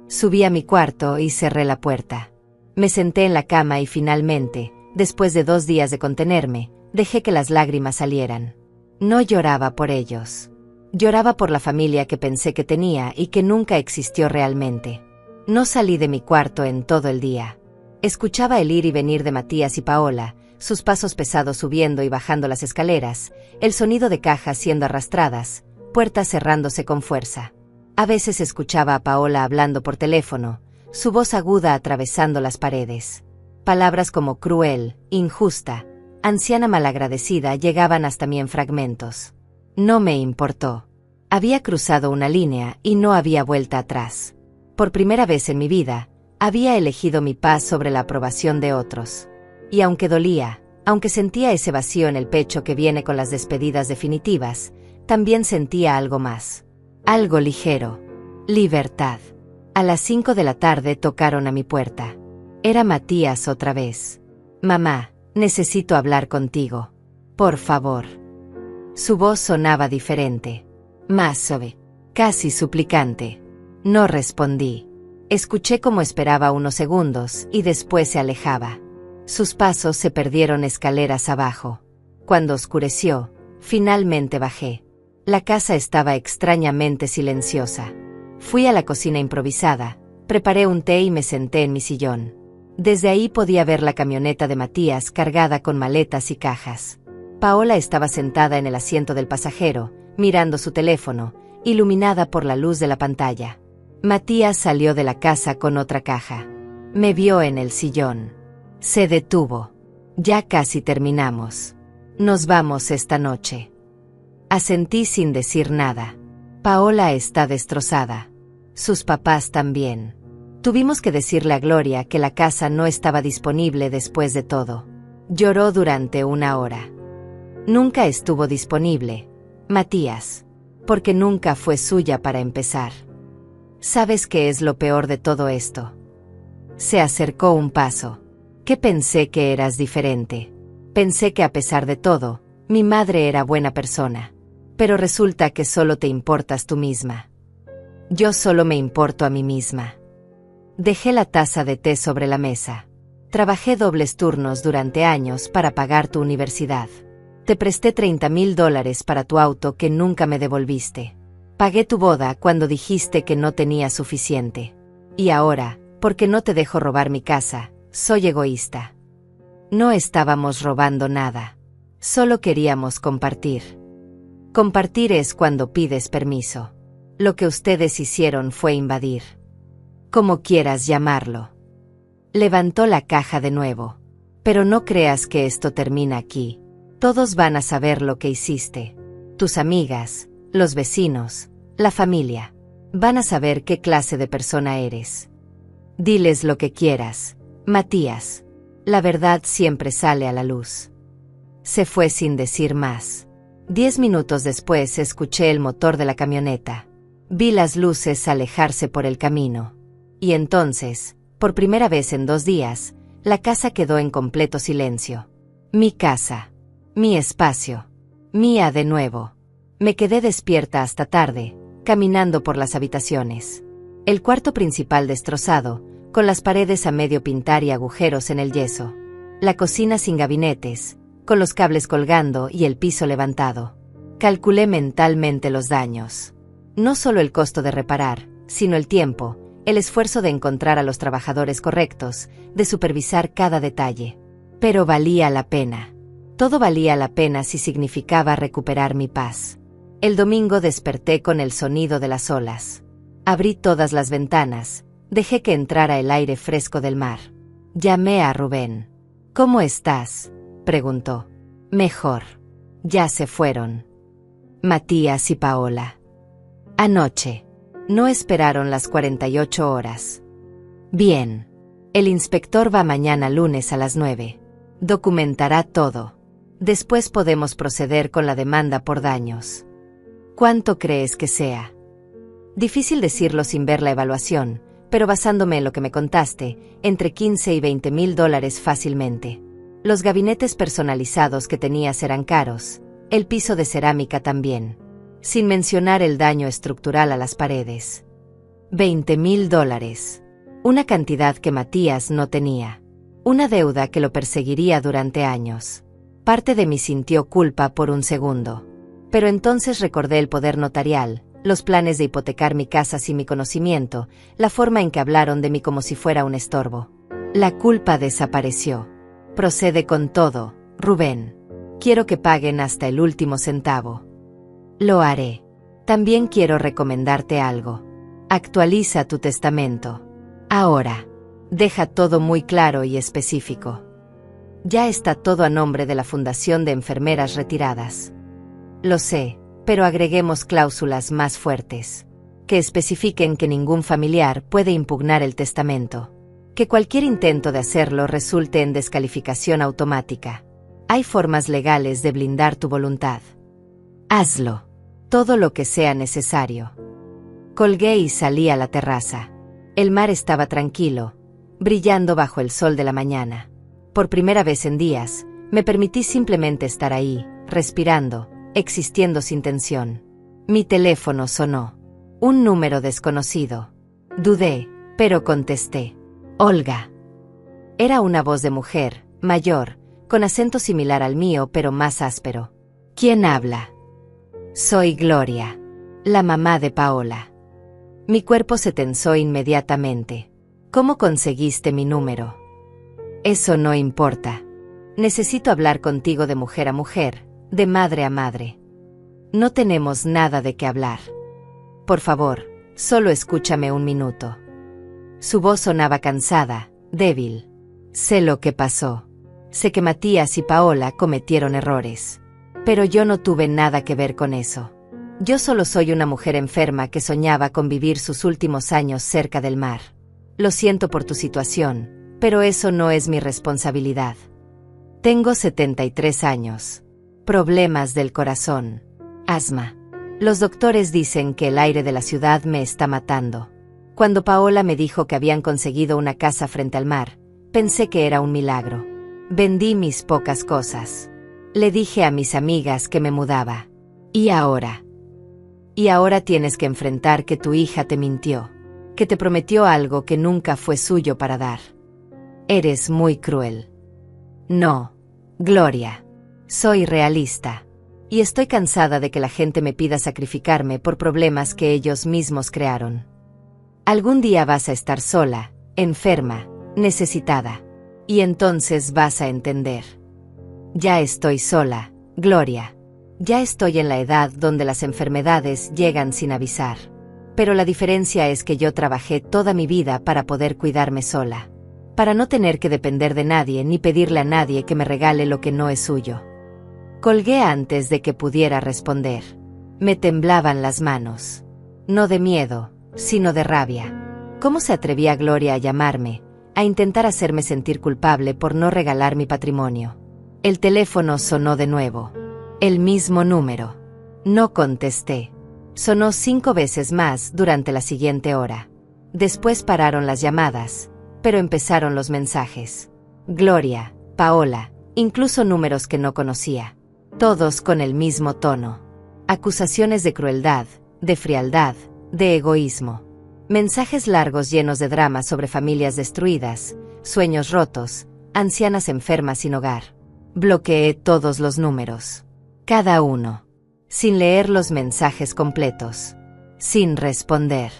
Subí a mi cuarto y cerré la puerta. Me senté en la cama y finalmente, después de 2 días de contenerme, dejé que las lágrimas salieran. No lloraba por ellos. Lloraba por la familia que pensé que tenía y que nunca existió realmente. No salí de mi cuarto en todo el día. Escuchaba el ir y venir de Matías y Paola, sus pasos pesados subiendo y bajando las escaleras, el sonido de cajas siendo arrastradas, puertas cerrándose con fuerza. A veces escuchaba a Paola hablando por teléfono, su voz aguda atravesando las paredes. Palabras como cruel, injusta, anciana malagradecida llegaban hasta mí en fragmentos. No me importó. Había cruzado una línea y no había vuelta atrás. Por primera vez en mi vida, había elegido mi paz sobre la aprobación de otros. Y aunque dolía, aunque sentía ese vacío en el pecho que viene con las despedidas definitivas, también sentía algo más. Algo ligero. Libertad. A las 5 de la tarde tocaron a mi puerta. Era Matías otra vez. Mamá, necesito hablar contigo. Por favor. Su voz sonaba diferente. Más suave. Casi suplicante. No respondí. Escuché cómo esperaba unos segundos y después se alejaba. Sus pasos se perdieron escaleras abajo. Cuando oscureció, finalmente bajé. La casa estaba extrañamente silenciosa. Fui a la cocina improvisada, preparé un té y me senté en mi sillón. Desde ahí podía ver la camioneta de Matías cargada con maletas y cajas. Paola estaba sentada en el asiento del pasajero, mirando su teléfono, iluminada por la luz de la pantalla. Matías salió de la casa con otra caja. Me vio en el sillón. Se detuvo. Ya casi terminamos. Nos vamos esta noche. Asentí sin decir nada. Paola está destrozada. Sus papás también. Tuvimos que decirle a Gloria que la casa no estaba disponible después de todo. Lloró durante 1 hora. Nunca estuvo disponible, Matías, porque nunca fue suya para empezar. ¿Sabes qué es lo peor de todo esto? Se acercó un paso. Que pensé que eras diferente. Pensé que a pesar de todo, mi madre era buena persona. Pero resulta que solo te importas tú misma. Yo solo me importo a mí misma. Dejé la taza de té sobre la mesa. Trabajé dobles turnos durante años para pagar tu universidad. Te presté $30,000 para tu auto que nunca me devolviste. Pagué tu boda cuando dijiste que no tenía suficiente. Y ahora, Porque no te dejo robar mi casa, soy egoísta. No estábamos robando nada. Solo queríamos compartir. Compartir es cuando pides permiso. Lo que ustedes hicieron fue invadir. Como quieras llamarlo. Levantó la caja de nuevo. Pero no creas que esto termina aquí. Todos van a saber lo que hiciste. Tus amigas, los vecinos, la familia. Van a saber qué clase de persona eres. Diles lo que quieras, Matías. La verdad siempre sale a la luz. Se fue sin decir más. 10 minutos después escuché el motor de la camioneta. Vi las luces alejarse por el camino. Y entonces, por primera vez en 2 días, la casa quedó en completo silencio. Mi casa. Mi espacio. Mía de nuevo. Me quedé despierta hasta tarde, caminando por las habitaciones. El cuarto principal destrozado, con las paredes a medio pintar y agujeros en el yeso. La cocina sin gabinetes, con los cables colgando y el piso levantado. Calculé mentalmente los daños. No solo el costo de reparar, sino el tiempo, el esfuerzo de encontrar a los trabajadores correctos, de supervisar cada detalle. Pero valía la pena. Todo valía la pena si significaba recuperar mi paz. El domingo desperté con el sonido de las olas. Abrí todas las ventanas, dejé que entrara el aire fresco del mar. Llamé a Rubén. ¿Cómo estás?, preguntó. Mejor. Ya se fueron. Matías y Paola. Anoche. No esperaron las 48 horas. Bien. El inspector va mañana lunes a las 9. Documentará todo. Después podemos proceder con la demanda por daños. ¿Cuánto crees que sea? Difícil decirlo sin ver la evaluación, pero basándome en lo que me contaste, entre 15 y 20 mil dólares fácilmente. Los gabinetes personalizados que tenías eran caros, el piso de cerámica también. Sin mencionar el daño estructural a las paredes. 20 mil dólares. Una cantidad que Matías no tenía. Una deuda que lo perseguiría durante años. Parte de mí sintió culpa por un segundo. Pero entonces recordé el poder notarial, los planes de hipotecar mi casa sin mi conocimiento, la forma en que hablaron de mí como si fuera un estorbo. La culpa desapareció. Procede con todo, Rubén. Quiero que paguen hasta el último centavo. Lo haré. También quiero recomendarte algo. Actualiza tu testamento. Ahora. Deja todo muy claro y específico. Ya está todo a nombre de la Fundación de Enfermeras Retiradas. Lo sé, pero agreguemos cláusulas más fuertes. Que especifiquen que ningún familiar puede impugnar el testamento. Que cualquier intento de hacerlo resulte en descalificación automática. Hay formas legales de blindar tu voluntad. Hazlo. Todo lo que sea necesario. Colgué y salí a la terraza. El mar estaba tranquilo, brillando bajo el sol de la mañana. Por primera vez en días, me permití simplemente estar ahí, respirando, existiendo sin tensión. Mi teléfono sonó. Un número desconocido. Dudé, pero contesté. Olga. Era una voz de mujer, mayor, con acento similar al mío pero más áspero. ¿Quién habla? Soy Gloria, la mamá de Paola. Mi cuerpo se tensó inmediatamente. ¿Cómo conseguiste mi número? Eso no importa. Necesito hablar contigo de mujer a mujer, de madre a madre. No tenemos nada de qué hablar. Por favor, solo escúchame un minuto. Su voz sonaba cansada, débil. Sé lo que pasó. Sé que Matías y Paola cometieron errores. Pero yo no tuve nada que ver con eso. Yo solo soy una mujer enferma que soñaba con vivir sus últimos años cerca del mar. Lo siento por tu situación, pero eso no es mi responsabilidad. Tengo 73 años. Problemas del corazón. Asma. Los doctores dicen que el aire de la ciudad me está matando. Cuando Paola me dijo que habían conseguido una casa frente al mar, pensé que era un milagro. Vendí mis pocas cosas. Le dije a mis amigas que me mudaba. ¿Y ahora? Y ahora tienes que enfrentar que tu hija te mintió, que te prometió algo que nunca fue suyo para dar. Eres muy cruel. No, Gloria. Soy realista. Y estoy cansada de que la gente me pida sacrificarme por problemas que ellos mismos crearon. Algún día vas a estar sola, enferma, necesitada. Y entonces vas a entender. Ya estoy sola, Gloria. Ya estoy en la edad donde las enfermedades llegan sin avisar. Pero la diferencia es que yo trabajé toda mi vida para poder cuidarme sola. Para no tener que depender de nadie ni pedirle a nadie que me regale lo que no es suyo. Colgué antes de que pudiera responder. Me temblaban las manos. No de miedo, sino de rabia. ¿Cómo se atrevía Gloria a llamarme, a intentar hacerme sentir culpable por no regalar mi patrimonio? El teléfono sonó de nuevo. El mismo número. No contesté. Sonó 5 veces más durante la siguiente hora. Después pararon las llamadas, pero empezaron los mensajes. Gloria, Paola, incluso números que no conocía. Todos con el mismo tono. Acusaciones de crueldad, de frialdad, de egoísmo. Mensajes largos llenos de drama sobre familias destruidas, sueños rotos, ancianas enfermas sin hogar. Bloqueé todos los números. Cada uno. Sin leer los mensajes completos. Sin responder.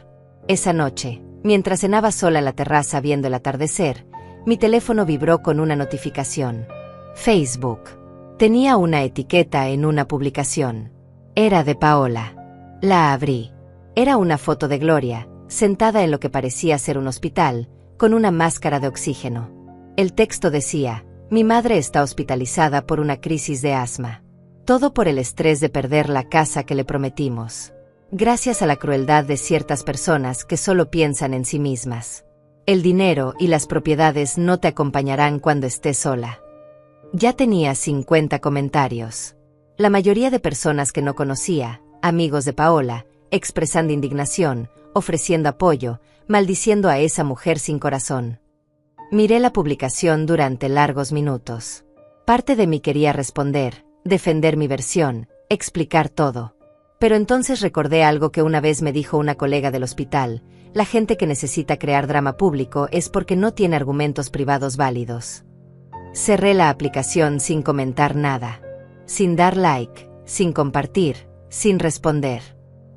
Esa noche, mientras cenaba sola en la terraza viendo el atardecer, mi teléfono vibró con una notificación. Facebook. Tenía una etiqueta en una publicación. Era de Paola. La abrí. Era una foto de Gloria, sentada en lo que parecía ser un hospital, con una máscara de oxígeno. El texto decía: mi madre está hospitalizada por una crisis de asma. Todo por el estrés de perder la casa que le prometimos. Gracias a la crueldad de ciertas personas que solo piensan en sí mismas. El dinero y las propiedades no te acompañarán cuando estés sola. Ya tenía 50 comentarios. La mayoría de personas que no conocía, amigos de Paola, expresando indignación, ofreciendo apoyo, maldiciendo a esa mujer sin corazón. Miré la publicación durante largos minutos. Parte de mí quería responder, defender mi versión, explicar todo. Pero entonces recordé algo que una vez me dijo una colega del hospital: la gente que necesita crear drama público es porque no tiene argumentos privados válidos. Cerré la aplicación sin comentar nada. Sin dar like, sin compartir, sin responder.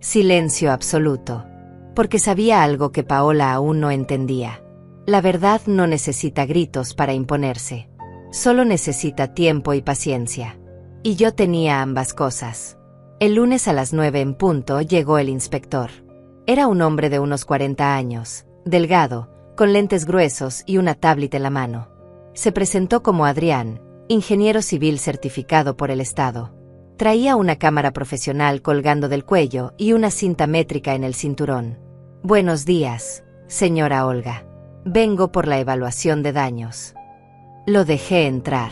Silencio absoluto. Porque sabía algo que Paola aún no entendía. La verdad no necesita gritos para imponerse. Solo necesita tiempo y paciencia. Y yo tenía ambas cosas. El lunes a las 9 en punto llegó el inspector. Era un hombre de unos 40 años, delgado, con lentes gruesos y una tablet en la mano. Se presentó como Adrián, ingeniero civil certificado por el Estado. Traía una cámara profesional colgando del cuello y una cinta métrica en el cinturón. Buenos días, señora Olga. Vengo por la evaluación de daños. Lo dejé entrar.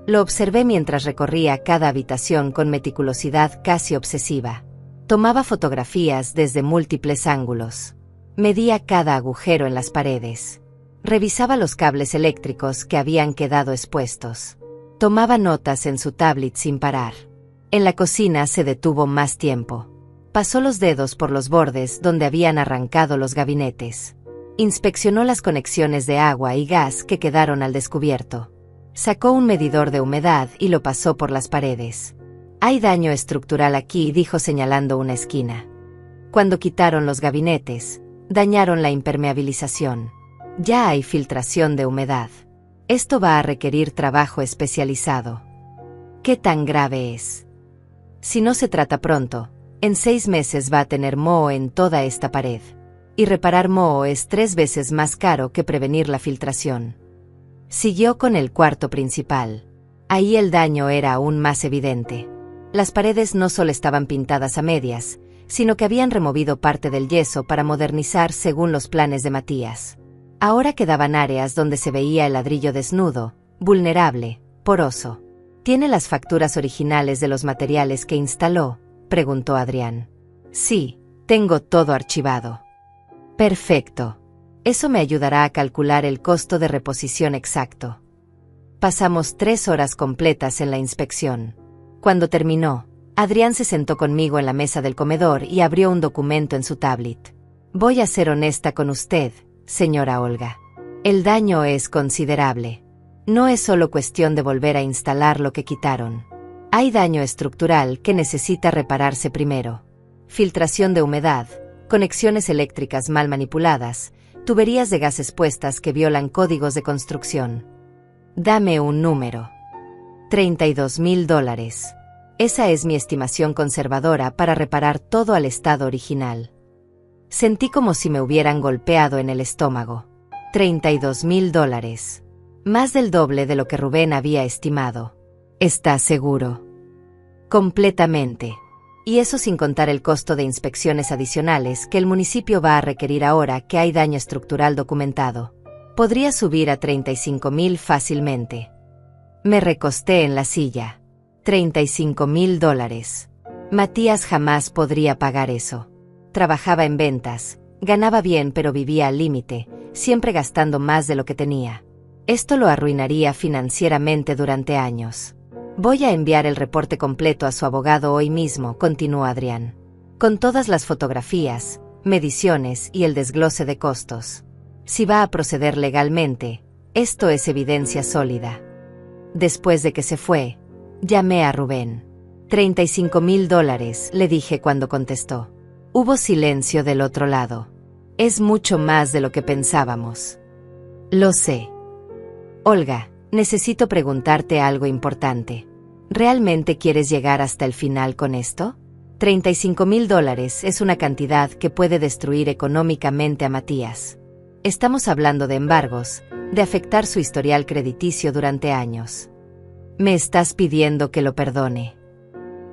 Lo observé mientras recorría cada habitación con meticulosidad casi obsesiva. Tomaba fotografías desde múltiples ángulos. Medía cada agujero en las paredes. Revisaba los cables eléctricos que habían quedado expuestos. Tomaba notas en su tablet sin parar. En la cocina se detuvo más tiempo. Pasó los dedos por los bordes donde habían arrancado los gabinetes. Inspeccionó las conexiones de agua y gas que quedaron al descubierto. Sacó un medidor de humedad y lo pasó por las paredes. Hay daño estructural aquí, dijo señalando una esquina. Cuando quitaron los gabinetes, dañaron la impermeabilización. Ya hay filtración de humedad. Esto va a requerir trabajo especializado. ¿Qué tan grave es? Si no se trata pronto, en 6 meses va a tener moho en toda esta pared. Y reparar moho es 3 veces más caro que prevenir la filtración. Siguió con el cuarto principal. Ahí el daño era aún más evidente. Las paredes no solo estaban pintadas a medias, sino que habían removido parte del yeso para modernizar según los planes de Matías. Ahora quedaban áreas donde se veía el ladrillo desnudo, vulnerable, poroso. ¿Tiene las facturas originales de los materiales que instaló?, preguntó Adrián. Sí, tengo todo archivado. Perfecto. Eso me ayudará a calcular el costo de reposición exacto. Pasamos 3 horas completas en la inspección. Cuando terminó, Adrián se sentó conmigo en la mesa del comedor y abrió un documento en su tablet. Voy a ser honesta con usted, señora Olga. El daño es considerable. No es solo cuestión de volver a instalar lo que quitaron. Hay daño estructural que necesita repararse primero. Filtración de humedad, conexiones eléctricas mal manipuladas, tuberías de gas expuestas que violan códigos de construcción. Dame un número. $32,000. Esa es mi estimación conservadora para reparar todo al estado original. Sentí como si me hubieran golpeado en el estómago. $32,000. Más del doble de lo que Rubén había estimado. ¿Estás seguro? Completamente. Y eso sin contar el costo de inspecciones adicionales que el municipio va a requerir ahora que hay daño estructural documentado. Podría subir a $35,000 fácilmente. Me recosté en la silla. $35,000. Matías jamás podría pagar eso. Trabajaba en ventas, ganaba bien pero vivía al límite, siempre gastando más de lo que tenía. Esto lo arruinaría financieramente durante años. Voy a enviar el reporte completo a su abogado hoy mismo, continuó Adrián. Con todas las fotografías, mediciones y el desglose de costos. Si va a proceder legalmente, esto es evidencia sólida. Después de que se fue, llamé a Rubén. $35,000, le dije cuando contestó. Hubo silencio del otro lado. Es mucho más de lo que pensábamos. Lo sé. Olga, necesito preguntarte algo importante. ¿Realmente quieres llegar hasta el final con esto? $35,000 es una cantidad que puede destruir económicamente a Matías. Estamos hablando de embargos, de afectar su historial crediticio durante años. Me estás pidiendo que lo perdone.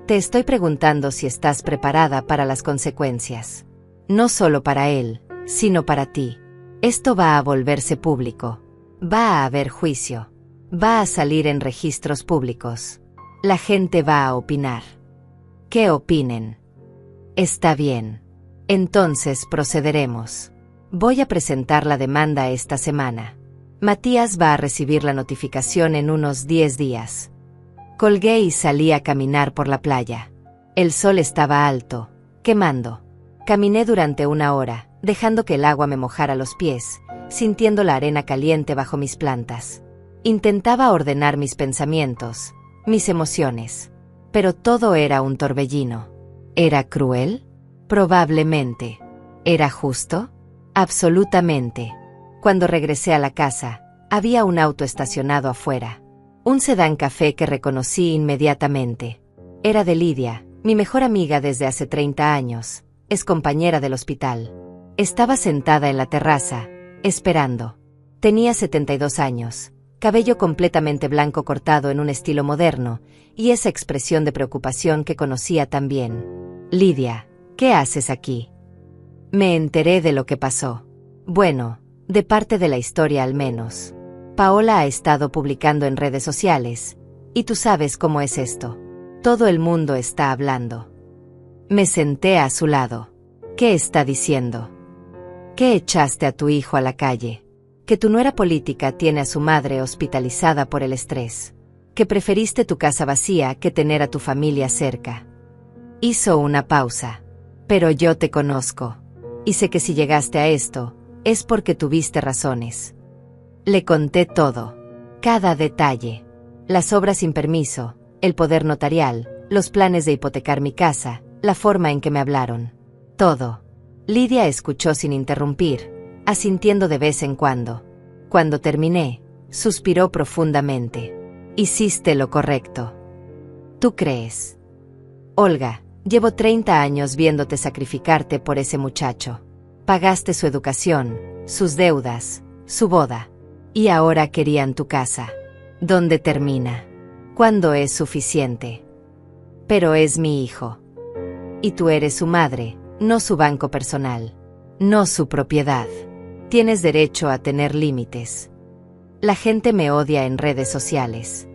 Te estoy preguntando si estás preparada para las consecuencias. No solo para él, sino para ti. Esto va a volverse público. Va a haber juicio. Va a salir en registros públicos. La gente va a opinar. ¿Qué opinen? Está bien. Entonces procederemos. Voy a presentar la demanda esta semana. Matías va a recibir la notificación en unos 10 días. Colgué y salí a caminar por la playa. El sol estaba alto, quemando. Caminé durante 1 hora, dejando que el agua me mojara los pies, sintiendo la arena caliente bajo mis plantas. Intentaba ordenar mis pensamientos, mis emociones. Pero todo era un torbellino. ¿Era cruel? Probablemente. ¿Era justo? Absolutamente. Cuando regresé a la casa, había un auto estacionado afuera. Un sedán café que reconocí inmediatamente. Era de Lidia, mi mejor amiga desde hace 30 años, es compañera del hospital. Estaba sentada en la terraza, esperando. Tenía 72 años, cabello completamente blanco cortado en un estilo moderno, y esa expresión de preocupación que conocía tan bien. Lidia, ¿qué haces aquí? Me enteré de lo que pasó. Bueno, de parte de la historia al menos. Paola ha estado publicando en redes sociales, y tú sabes cómo es esto. Todo el mundo está hablando. Me senté a su lado. ¿Qué está diciendo? ¿Que echaste a tu hijo a la calle? ¿Que tu nuera política tiene a su madre hospitalizada por el estrés? ¿Que preferiste tu casa vacía que tener a tu familia cerca? Hizo una pausa. Pero yo te conozco. Y sé que si llegaste a esto, es porque tuviste razones. Le conté todo. Cada detalle. Las obras sin permiso, el poder notarial, los planes de hipotecar mi casa, la forma en que me hablaron. Todo. Lidia escuchó sin interrumpir, asintiendo de vez en cuando. Cuando terminé, suspiró profundamente. Hiciste lo correcto. ¿Tú crees? Olga, llevo 30 años viéndote sacrificarte por ese muchacho. Pagaste su educación, sus deudas, su boda. Y ahora querían tu casa. ¿Dónde termina? ¿Cuándo es suficiente? Pero es mi hijo. Y tú eres su madre, no su banco personal. No su propiedad. Tienes derecho a tener límites. La gente me odia en redes sociales.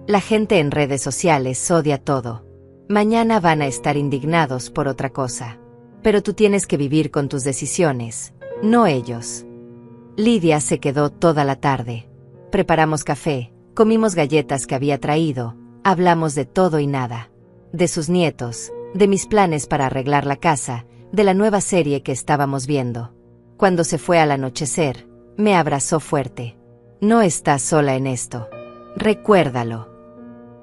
La gente en redes sociales odia todo. Mañana van a estar indignados por otra cosa. Pero tú tienes que vivir con tus decisiones, no ellos. Lidia se quedó toda la tarde. Preparamos café, comimos galletas que había traído, hablamos de todo y nada. De sus nietos, de mis planes para arreglar la casa, de la nueva serie que estábamos viendo. Cuando se fue al anochecer, me abrazó fuerte. No estás sola en esto. Recuérdalo.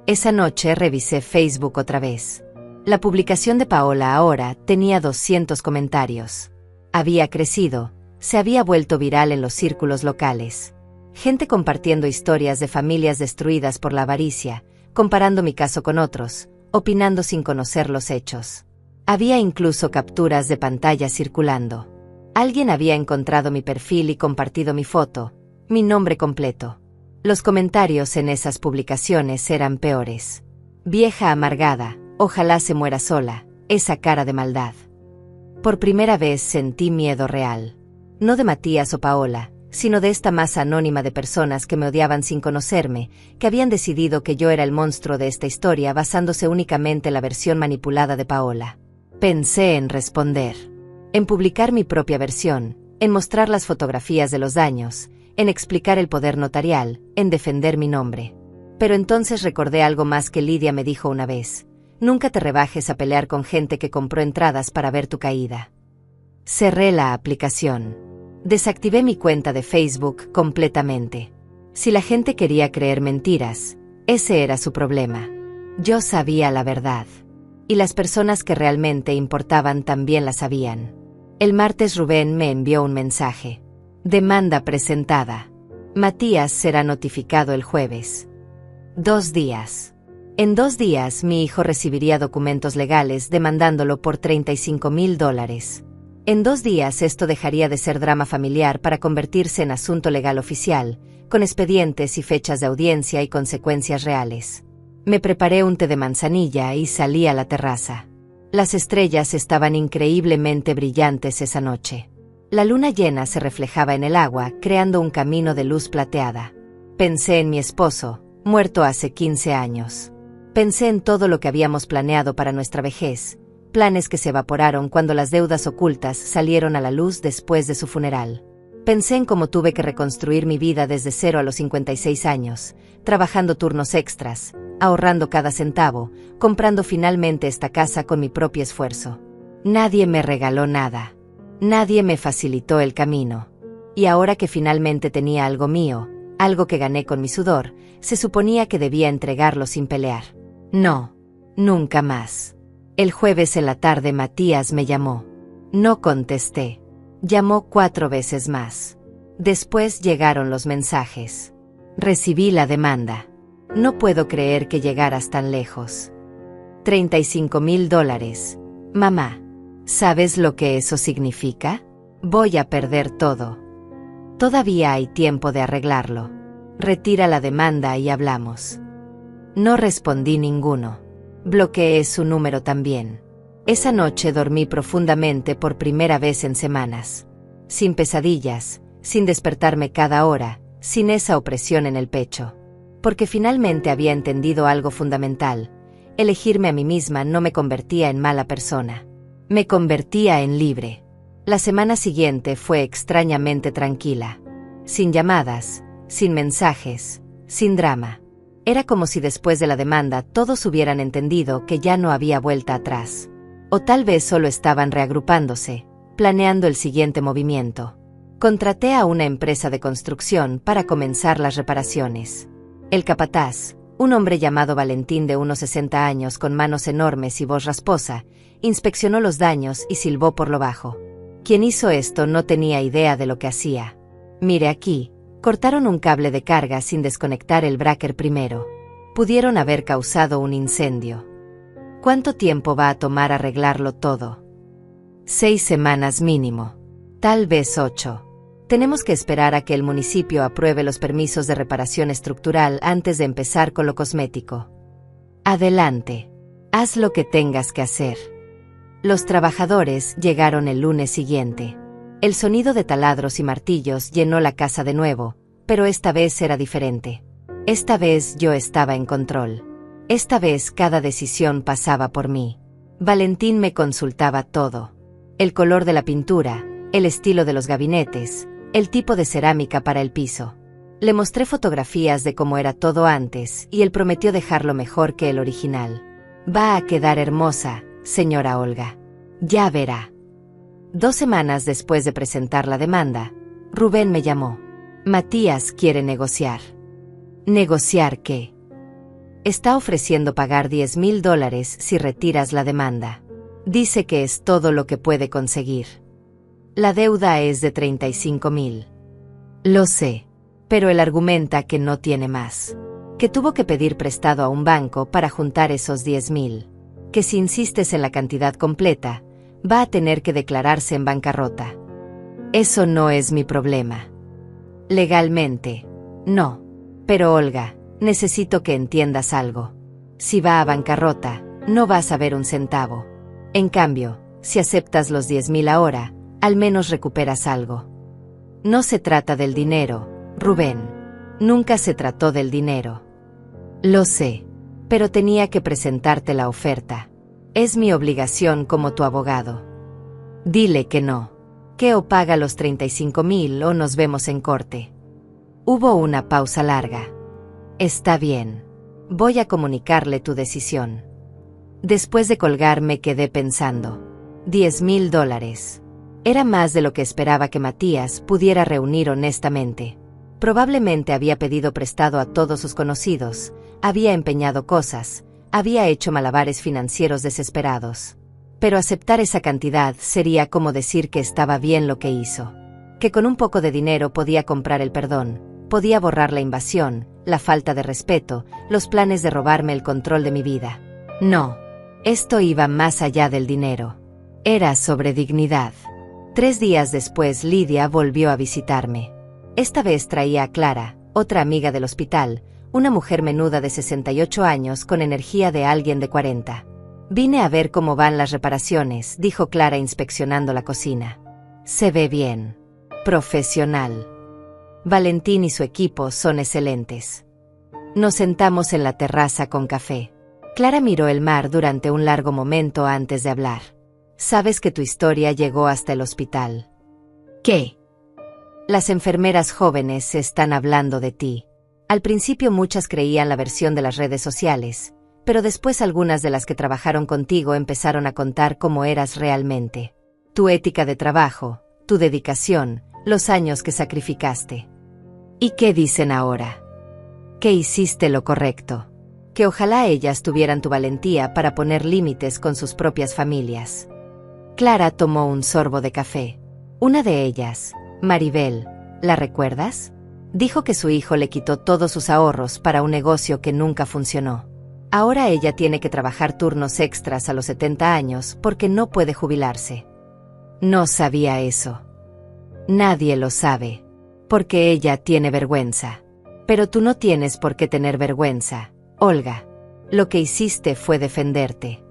Esa noche revisé Facebook otra vez. La publicación de Paola ahora tenía 200 comentarios. Había crecido, Se había vuelto viral en los círculos locales. Gente compartiendo historias de familias destruidas por la avaricia, comparando mi caso con otros, opinando sin conocer los hechos. Había incluso capturas de pantalla circulando. Alguien había encontrado mi perfil y compartido mi foto, mi nombre completo. Los comentarios en esas publicaciones eran peores. Vieja amargada, ojalá se muera sola, esa cara de maldad. Por primera vez sentí miedo real. No de Matías o Paola, sino de esta masa anónima de personas que me odiaban sin conocerme, que habían decidido que yo era el monstruo de esta historia basándose únicamente en la versión manipulada de Paola. Pensé en responder, en publicar mi propia versión, en mostrar las fotografías de los daños, en explicar el poder notarial, en defender mi nombre. Pero entonces recordé algo más que Lidia me dijo una vez: nunca te rebajes a pelear con gente que compró entradas para ver tu caída. Cerré la aplicación. Desactivé mi cuenta de Facebook completamente. Si la gente quería creer mentiras, ese era su problema. Yo sabía la verdad. Y las personas que realmente importaban también la sabían. El martes Rubén me envió un mensaje. Demanda presentada. Matías será notificado el jueves. 2 días. En 2 días mi hijo recibiría documentos legales demandándolo por $35,000. En 2 días esto dejaría de ser drama familiar para convertirse en asunto legal oficial, con expedientes y fechas de audiencia y consecuencias reales. Me preparé un té de manzanilla y salí a la terraza. Las estrellas estaban increíblemente brillantes esa noche. La luna llena se reflejaba en el agua, creando un camino de luz plateada. Pensé en mi esposo, muerto hace 15 años. Pensé en todo lo que habíamos planeado para nuestra vejez, planes que se evaporaron cuando las deudas ocultas salieron a la luz después de su funeral. Pensé en cómo tuve que reconstruir mi vida desde cero a los 56 años, trabajando turnos extras, ahorrando cada centavo, comprando finalmente esta casa con mi propio esfuerzo. Nadie me regaló nada. Nadie me facilitó el camino. Y ahora que finalmente tenía algo mío, algo que gané con mi sudor, se suponía que debía entregarlo sin pelear. No, nunca más. El jueves en la tarde Matías me llamó. No contesté. Llamó 4 veces más. Después llegaron los mensajes. Recibí la demanda. No puedo creer que llegaras tan lejos. $35,000. Mamá, ¿sabes lo que eso significa? Voy a perder todo. Todavía hay tiempo de arreglarlo. Retira la demanda y hablamos. No respondí ninguno. Bloqueé su número también. Esa noche dormí profundamente por primera vez en semanas. Sin pesadillas, sin despertarme cada hora, sin esa opresión en el pecho. Porque finalmente había entendido algo fundamental. Elegirme a mí misma no me convertía en mala persona. Me convertía en libre. La semana siguiente fue extrañamente tranquila. Sin llamadas, sin mensajes, sin drama. Era como si después de la demanda todos hubieran entendido que ya no había vuelta atrás. O tal vez solo estaban reagrupándose, planeando el siguiente movimiento. Contraté a una empresa de construcción para comenzar las reparaciones. El capataz, un hombre llamado Valentín de unos 60 años con manos enormes y voz rasposa, inspeccionó los daños y silbó por lo bajo. Quien hizo esto no tenía idea de lo que hacía. Mire aquí, cortaron un cable de carga sin desconectar el breaker primero. Pudieron haber causado un incendio. ¿Cuánto tiempo va a tomar arreglarlo todo? 6 semanas mínimo. Tal vez 8. Tenemos que esperar a que el municipio apruebe los permisos de reparación estructural antes de empezar con lo cosmético. Adelante. Haz lo que tengas que hacer. Los trabajadores llegaron el lunes siguiente. El sonido de taladros y martillos llenó la casa de nuevo, pero esta vez era diferente. Esta vez yo estaba en control. Esta vez cada decisión pasaba por mí. Valentín me consultaba todo. El color de la pintura, el estilo de los gabinetes, el tipo de cerámica para el piso. Le mostré fotografías de cómo era todo antes y él prometió dejarlo mejor que el original. Va a quedar hermosa, señora Olga. Ya verá. 2 semanas después de presentar la demanda, Rubén me llamó. Matías quiere negociar. ¿Negociar qué? Está ofreciendo pagar $10,000 si retiras la demanda. Dice que es todo lo que puede conseguir. La deuda es de 35.000. Lo sé, pero él argumenta que no tiene más. Que tuvo que pedir prestado a un banco para juntar esos 10.000. Que si insistes en la cantidad completa, va a tener que declararse en bancarrota. Eso no es mi problema. Legalmente, no. Pero Olga, necesito que entiendas algo. Si va a bancarrota, no vas a ver un centavo. En cambio, si aceptas los 10.000 ahora, al menos recuperas algo. No se trata del dinero, Rubén. Nunca se trató del dinero. Lo sé, pero tenía que presentarte la oferta. Es mi obligación como tu abogado. Dile que no. Que o paga los 35.000 o nos vemos en corte. Hubo una pausa larga. Está bien. Voy a comunicarle tu decisión. Después de colgar me quedé pensando. $10.000. Era más de lo que esperaba que Matías pudiera reunir honestamente. Probablemente había pedido prestado a todos sus conocidos, había empeñado cosas, había hecho malabares financieros desesperados. Pero aceptar esa cantidad sería como decir que estaba bien lo que hizo. Que con un poco de dinero podía comprar el perdón, podía borrar la invasión, la falta de respeto, los planes de robarme el control de mi vida. No. Esto iba más allá del dinero. Era sobre dignidad. 3 días después Lidia volvió a visitarme. Esta vez traía a Clara, otra amiga del hospital, una mujer menuda de 68 años con energía de alguien de 40. Vine a ver cómo van las reparaciones, dijo Clara inspeccionando la cocina. Se ve bien. Profesional. Valentín y su equipo son excelentes. Nos sentamos en la terraza con café. Clara miró el mar durante un largo momento antes de hablar. Sabes que tu historia llegó hasta el hospital. ¿Qué? Las enfermeras jóvenes están hablando de ti. Al principio muchas creían la versión de las redes sociales, pero después algunas de las que trabajaron contigo empezaron a contar cómo eras realmente. Tu ética de trabajo, tu dedicación, los años que sacrificaste. ¿Y qué dicen ahora? Que hiciste lo correcto. Que ojalá ellas tuvieran tu valentía para poner límites con sus propias familias. Clara tomó un sorbo de café. Una de ellas, Maribel, ¿la recuerdas? Dijo que su hijo le quitó todos sus ahorros para un negocio que nunca funcionó. Ahora ella tiene que trabajar turnos extras a los 70 años porque no puede jubilarse. No sabía eso. Nadie lo sabe. Porque ella tiene vergüenza. Pero tú no tienes por qué tener vergüenza, Olga. Lo que hiciste fue defenderte.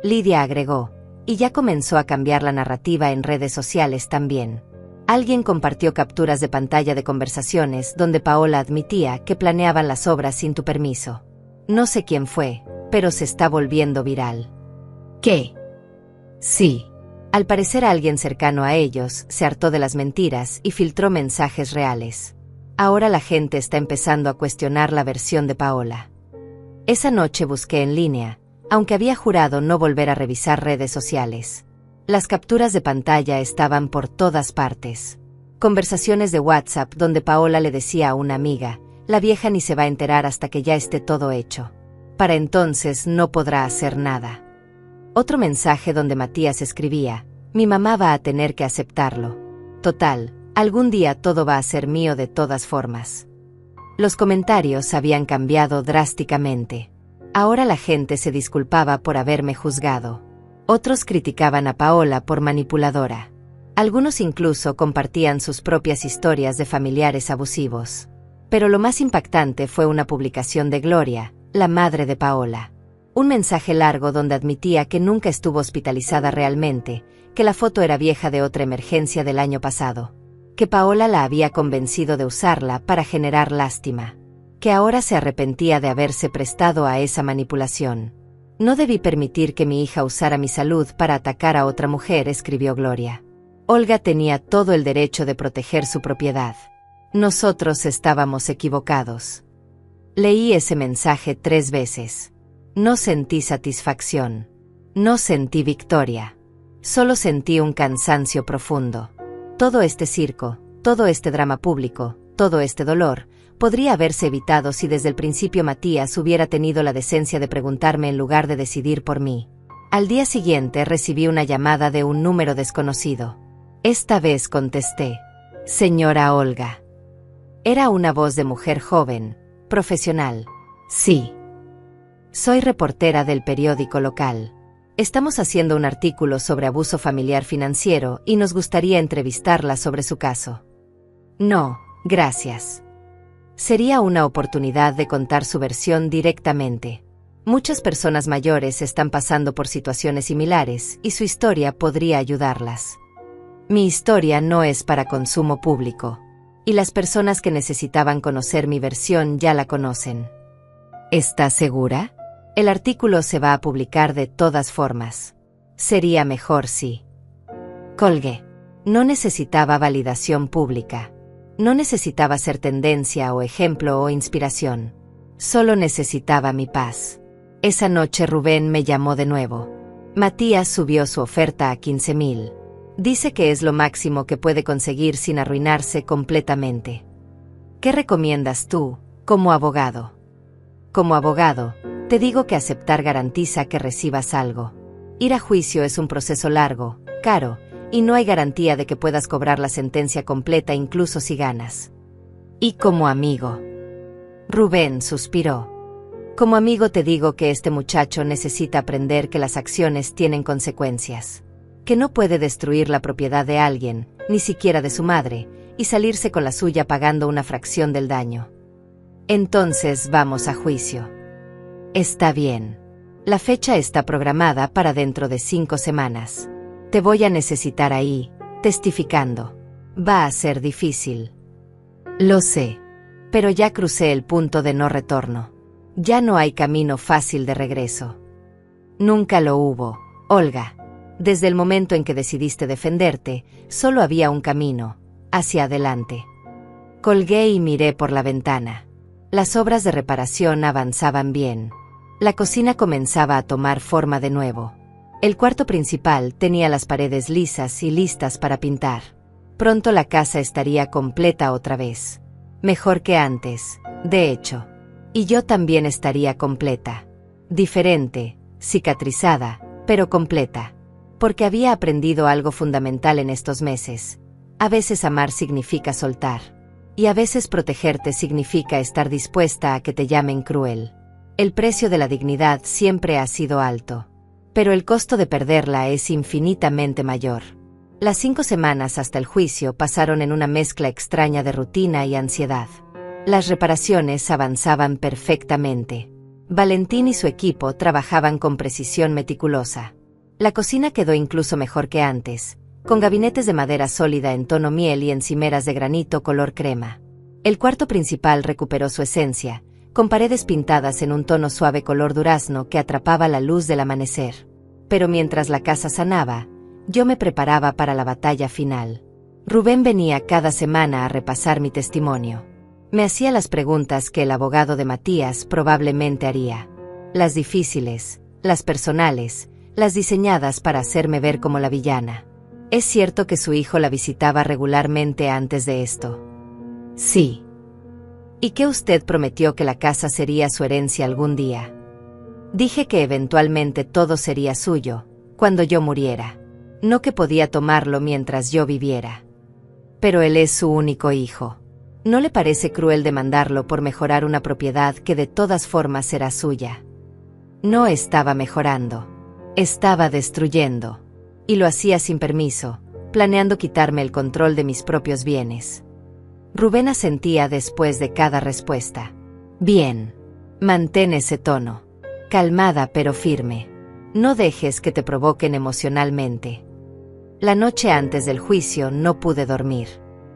Lidia agregó, y ya comenzó a cambiar la narrativa en redes sociales también. Alguien compartió capturas de pantalla de conversaciones donde Paola admitía que planeaban las obras sin tu permiso. No sé quién fue, pero se está volviendo viral. ¿Qué? Sí. Al parecer alguien cercano a ellos se hartó de las mentiras y filtró mensajes reales. Ahora la gente está empezando a cuestionar la versión de Paola. Esa noche busqué en línea, aunque había jurado no volver a revisar redes sociales. Las capturas de pantalla estaban por todas partes. Conversaciones de WhatsApp donde Paola le decía a una amiga, la vieja ni se va a enterar hasta que ya esté todo hecho. Para entonces no podrá hacer nada. Otro mensaje donde Matías escribía, mi mamá va a tener que aceptarlo. Total, algún día todo va a ser mío de todas formas. Los comentarios habían cambiado drásticamente. Ahora la gente se disculpaba por haberme juzgado. Otros criticaban a Paola por manipuladora. Algunos incluso compartían sus propias historias de familiares abusivos. Pero lo más impactante fue una publicación de Gloria, la madre de Paola. Un mensaje largo donde admitía que nunca estuvo hospitalizada realmente, que la foto era vieja de otra emergencia del año pasado. Que Paola la había convencido de usarla para generar lástima. Que ahora se arrepentía de haberse prestado a esa manipulación. No debí permitir que mi hija usara mi salud para atacar a otra mujer, escribió Gloria. Olga tenía todo el derecho de proteger su propiedad. Nosotros estábamos equivocados. Leí ese mensaje 3 veces. No sentí satisfacción. No sentí victoria. Solo sentí un cansancio profundo. Todo este circo, todo este drama público, todo este dolor, podría haberse evitado si desde el principio Matías hubiera tenido la decencia de preguntarme en lugar de decidir por mí. Al día siguiente recibí una llamada de un número desconocido. Esta vez contesté: señora Olga. Era una voz de mujer joven, profesional. Sí. Soy reportera del periódico local. Estamos haciendo un artículo sobre abuso familiar financiero y nos gustaría entrevistarla sobre su caso. No, gracias. Sería una oportunidad de contar su versión directamente. Muchas personas mayores están pasando por situaciones similares y su historia podría ayudarlas. Mi historia no es para consumo público, y las personas que necesitaban conocer mi versión ya la conocen. ¿Está segura? El artículo se va a publicar de todas formas. Sería mejor si... Colgué. No necesitaba validación pública. No necesitaba ser tendencia o ejemplo o inspiración. Solo necesitaba mi paz. Esa noche Rubén me llamó de nuevo. Matías subió su oferta a 15,000. Dice que es lo máximo que puede conseguir sin arruinarse completamente. ¿Qué recomiendas tú, como abogado? Como abogado, te digo que aceptar garantiza que recibas algo. Ir a juicio es un proceso largo, caro, y no hay garantía de que puedas cobrar la sentencia completa incluso si ganas. Y como amigo. Rubén suspiró. Como amigo te digo que este muchacho necesita aprender que las acciones tienen consecuencias. Que no puede destruir la propiedad de alguien, ni siquiera de su madre, y salirse con la suya pagando una fracción del daño. Entonces vamos a juicio. Está bien. La fecha está programada para dentro de 5 semanas. Te voy a necesitar ahí, testificando. Va a ser difícil. Lo sé. Pero ya crucé el punto de no retorno. Ya no hay camino fácil de regreso. Nunca lo hubo, Olga. Desde el momento en que decidiste defenderte, solo había un camino, hacia adelante. Colgué y miré por la ventana. Las obras de reparación avanzaban bien. La cocina comenzaba a tomar forma de nuevo. El cuarto principal tenía las paredes lisas y listas para pintar. Pronto la casa estaría completa otra vez. Mejor que antes, de hecho. Y yo también estaría completa. Diferente, cicatrizada, pero completa. Porque había aprendido algo fundamental en estos meses. A veces amar significa soltar. Y a veces protegerte significa estar dispuesta a que te llamen cruel. El precio de la dignidad siempre ha sido alto. Pero el costo de perderla es infinitamente mayor. Las 5 semanas hasta el juicio pasaron en una mezcla extraña de rutina y ansiedad. Las reparaciones avanzaban perfectamente. Valentín y su equipo trabajaban con precisión meticulosa. La cocina quedó incluso mejor que antes, con gabinetes de madera sólida en tono miel y encimeras de granito color crema. El cuarto principal recuperó su esencia, con paredes pintadas en un tono suave color durazno que atrapaba la luz del amanecer. Pero mientras la casa sanaba, yo me preparaba para la batalla final. Rubén venía cada semana a repasar mi testimonio. Me hacía las preguntas que el abogado de Matías probablemente haría. Las difíciles, las personales, las diseñadas para hacerme ver como la villana. ¿Es cierto que su hijo la visitaba regularmente antes de esto? Sí. ¿Y que usted prometió que la casa sería su herencia algún día? Dije que eventualmente todo sería suyo, cuando yo muriera. No que podía tomarlo mientras yo viviera. Pero él es su único hijo. ¿No le parece cruel demandarlo por mejorar una propiedad que de todas formas será suya? No estaba mejorando. Estaba destruyendo. Y lo hacía sin permiso, planeando quitarme el control de mis propios bienes. Rubén asentía después de cada respuesta. Bien. Mantén ese tono. Calmada pero firme. No dejes que te provoquen emocionalmente. La noche antes del juicio no pude dormir.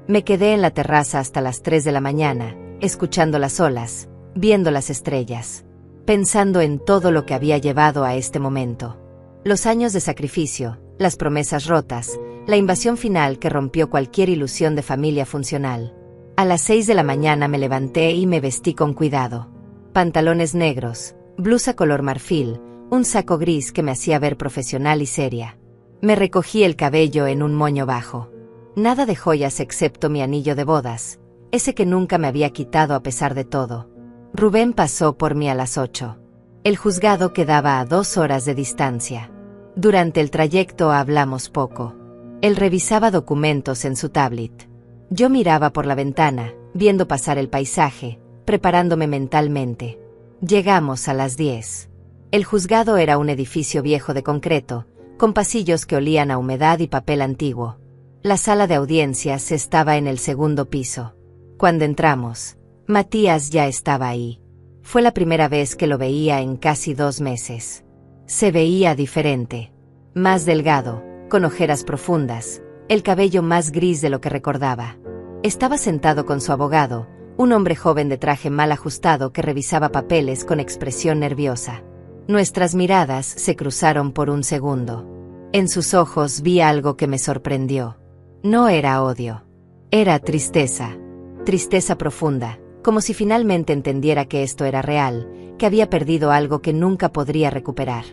Me quedé en la terraza hasta las 3 de la mañana, escuchando las olas, viendo las estrellas, pensando en todo lo que había llevado a este momento. Los años de sacrificio, las promesas rotas, la invasión final que rompió cualquier ilusión de familia funcional. A las 6 de la mañana me levanté y me vestí con cuidado. Pantalones negros, blusa color marfil, un saco gris que me hacía ver profesional y seria. Me recogí el cabello en un moño bajo. Nada de joyas excepto mi anillo de bodas, ese que nunca me había quitado a pesar de todo. Rubén pasó por mí a las 8. El juzgado quedaba a 2 horas de distancia. Durante el trayecto hablamos poco. Él revisaba documentos en su tablet. Yo miraba por la ventana, viendo pasar el paisaje, preparándome mentalmente. Llegamos a las 10. El juzgado era un edificio viejo de concreto, con pasillos que olían a humedad y papel antiguo. La sala de audiencias estaba en el segundo piso. Cuando entramos, Matías ya estaba ahí. Fue la primera vez que lo veía en casi 2 meses. Se veía diferente. Más delgado, con ojeras profundas, el cabello más gris de lo que recordaba. Estaba sentado con su abogado, un hombre joven de traje mal ajustado que revisaba papeles con expresión nerviosa. Nuestras miradas se cruzaron por un segundo. En sus ojos vi algo que me sorprendió. No era odio. Era tristeza. Tristeza profunda, como si finalmente entendiera que esto era real, que había perdido algo que nunca podría recuperar.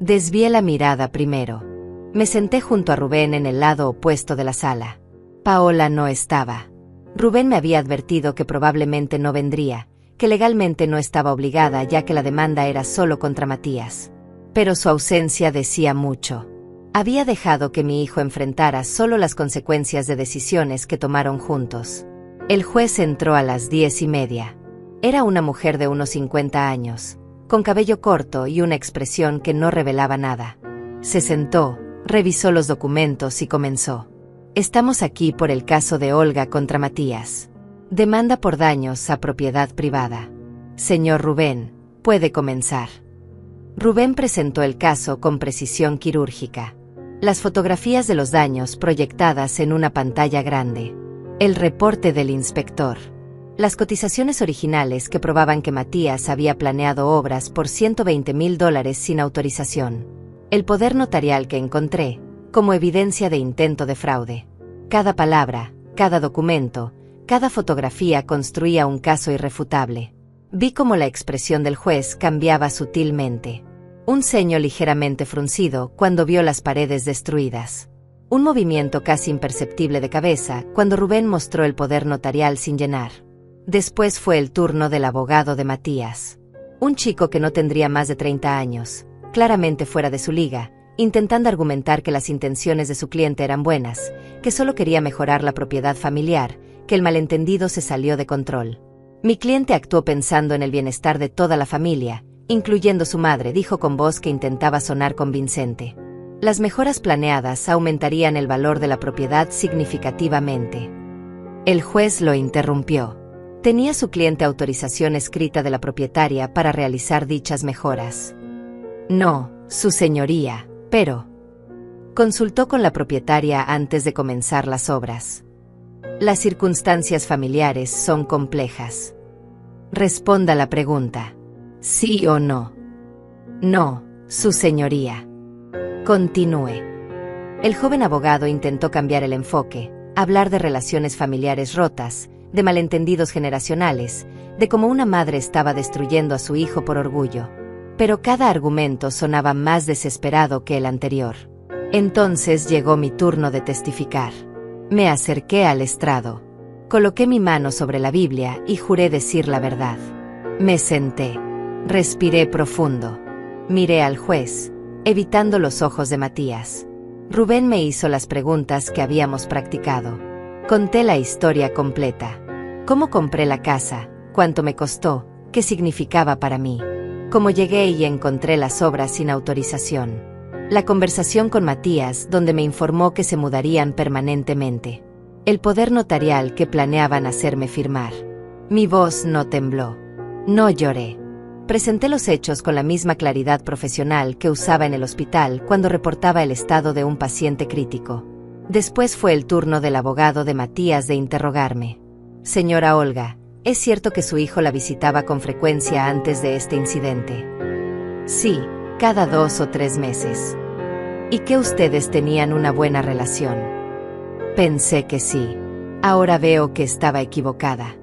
Desvié la mirada primero. Me senté junto a Rubén en el lado opuesto de la sala. Paola no estaba. Rubén me había advertido que probablemente no vendría, que legalmente no estaba obligada ya que la demanda era solo contra Matías. Pero su ausencia decía mucho. Había dejado que mi hijo enfrentara solo las consecuencias de decisiones que tomaron juntos. El juez entró a las 10:30. Era una mujer de unos 50 años, con cabello corto y una expresión que no revelaba nada. Se sentó, revisó los documentos y comenzó. Estamos aquí por el caso de Olga contra Matías. Demanda por daños a propiedad privada. Señor Rubén, puede comenzar. Rubén presentó el caso con precisión quirúrgica. Las fotografías de los daños proyectadas en una pantalla grande. El reporte del inspector. Las cotizaciones originales que probaban que Matías había planeado obras por $120,000 sin autorización. El poder notarial que encontré, como evidencia de intento de fraude. Cada palabra, cada documento, cada fotografía construía un caso irrefutable. Vi cómo la expresión del juez cambiaba sutilmente. Un ceño ligeramente fruncido cuando vio las paredes destruidas. Un movimiento casi imperceptible de cabeza cuando Rubén mostró el poder notarial sin llenar. Después fue el turno del abogado de Matías. Un chico que no tendría más de 30 años, claramente fuera de su liga, intentando argumentar que las intenciones de su cliente eran buenas, que solo quería mejorar la propiedad familiar, que el malentendido se salió de control. Mi cliente actuó pensando en el bienestar de toda la familia, incluyendo su madre, dijo con voz que intentaba sonar convincente. Las mejoras planeadas aumentarían el valor de la propiedad significativamente. El juez lo interrumpió. ¿Tenía su cliente autorización escrita de la propietaria para realizar dichas mejoras? No, su señoría, pero... Consultó con la propietaria antes de comenzar las obras. Las circunstancias familiares son complejas. Responda la pregunta. ¿Sí o no? No, su señoría. Continúe. El joven abogado intentó cambiar el enfoque, hablar de relaciones familiares rotas, de malentendidos generacionales, de cómo una madre estaba destruyendo a su hijo por orgullo. Pero cada argumento sonaba más desesperado que el anterior. Entonces llegó mi turno de testificar. Me acerqué al estrado. Coloqué mi mano sobre la Biblia y juré decir la verdad. Me senté. Respiré profundo. Miré al juez, evitando los ojos de Matías. Rubén me hizo las preguntas que habíamos practicado. Conté la historia completa. Cómo compré la casa, cuánto me costó, qué significaba para mí. Cómo llegué y encontré las obras sin autorización. La conversación con Matías, donde me informó que se mudarían permanentemente. El poder notarial que planeaban hacerme firmar. Mi voz no tembló. No lloré. Presenté los hechos con la misma claridad profesional que usaba en el hospital cuando reportaba el estado de un paciente crítico. Después fue el turno del abogado de Matías de interrogarme. Señora Olga, ¿es cierto que su hijo la visitaba con frecuencia antes de este incidente? Sí, cada 2 o 3 meses. ¿Y que ustedes tenían una buena relación? Pensé que sí. Ahora veo que estaba equivocada.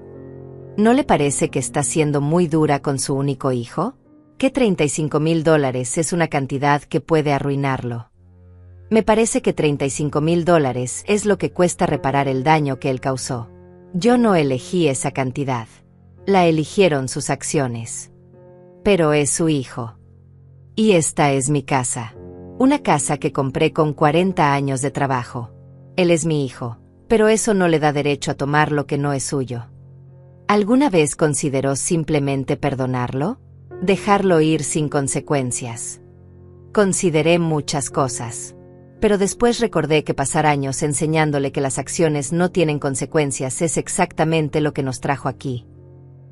¿No le parece que está siendo muy dura con su único hijo? ¿Que $35,000 es una cantidad que puede arruinarlo? Me parece que $35,000 es lo que cuesta reparar el daño que él causó. Yo no elegí esa cantidad. La eligieron sus acciones. Pero es su hijo. Y esta es mi casa. Una casa que compré con 40 años de trabajo. Él es mi hijo, pero eso no le da derecho a tomar lo que no es suyo. ¿Alguna vez consideró simplemente perdonarlo? Dejarlo ir sin consecuencias. Consideré muchas cosas. Pero después recordé que pasar años enseñándole que las acciones no tienen consecuencias es exactamente lo que nos trajo aquí.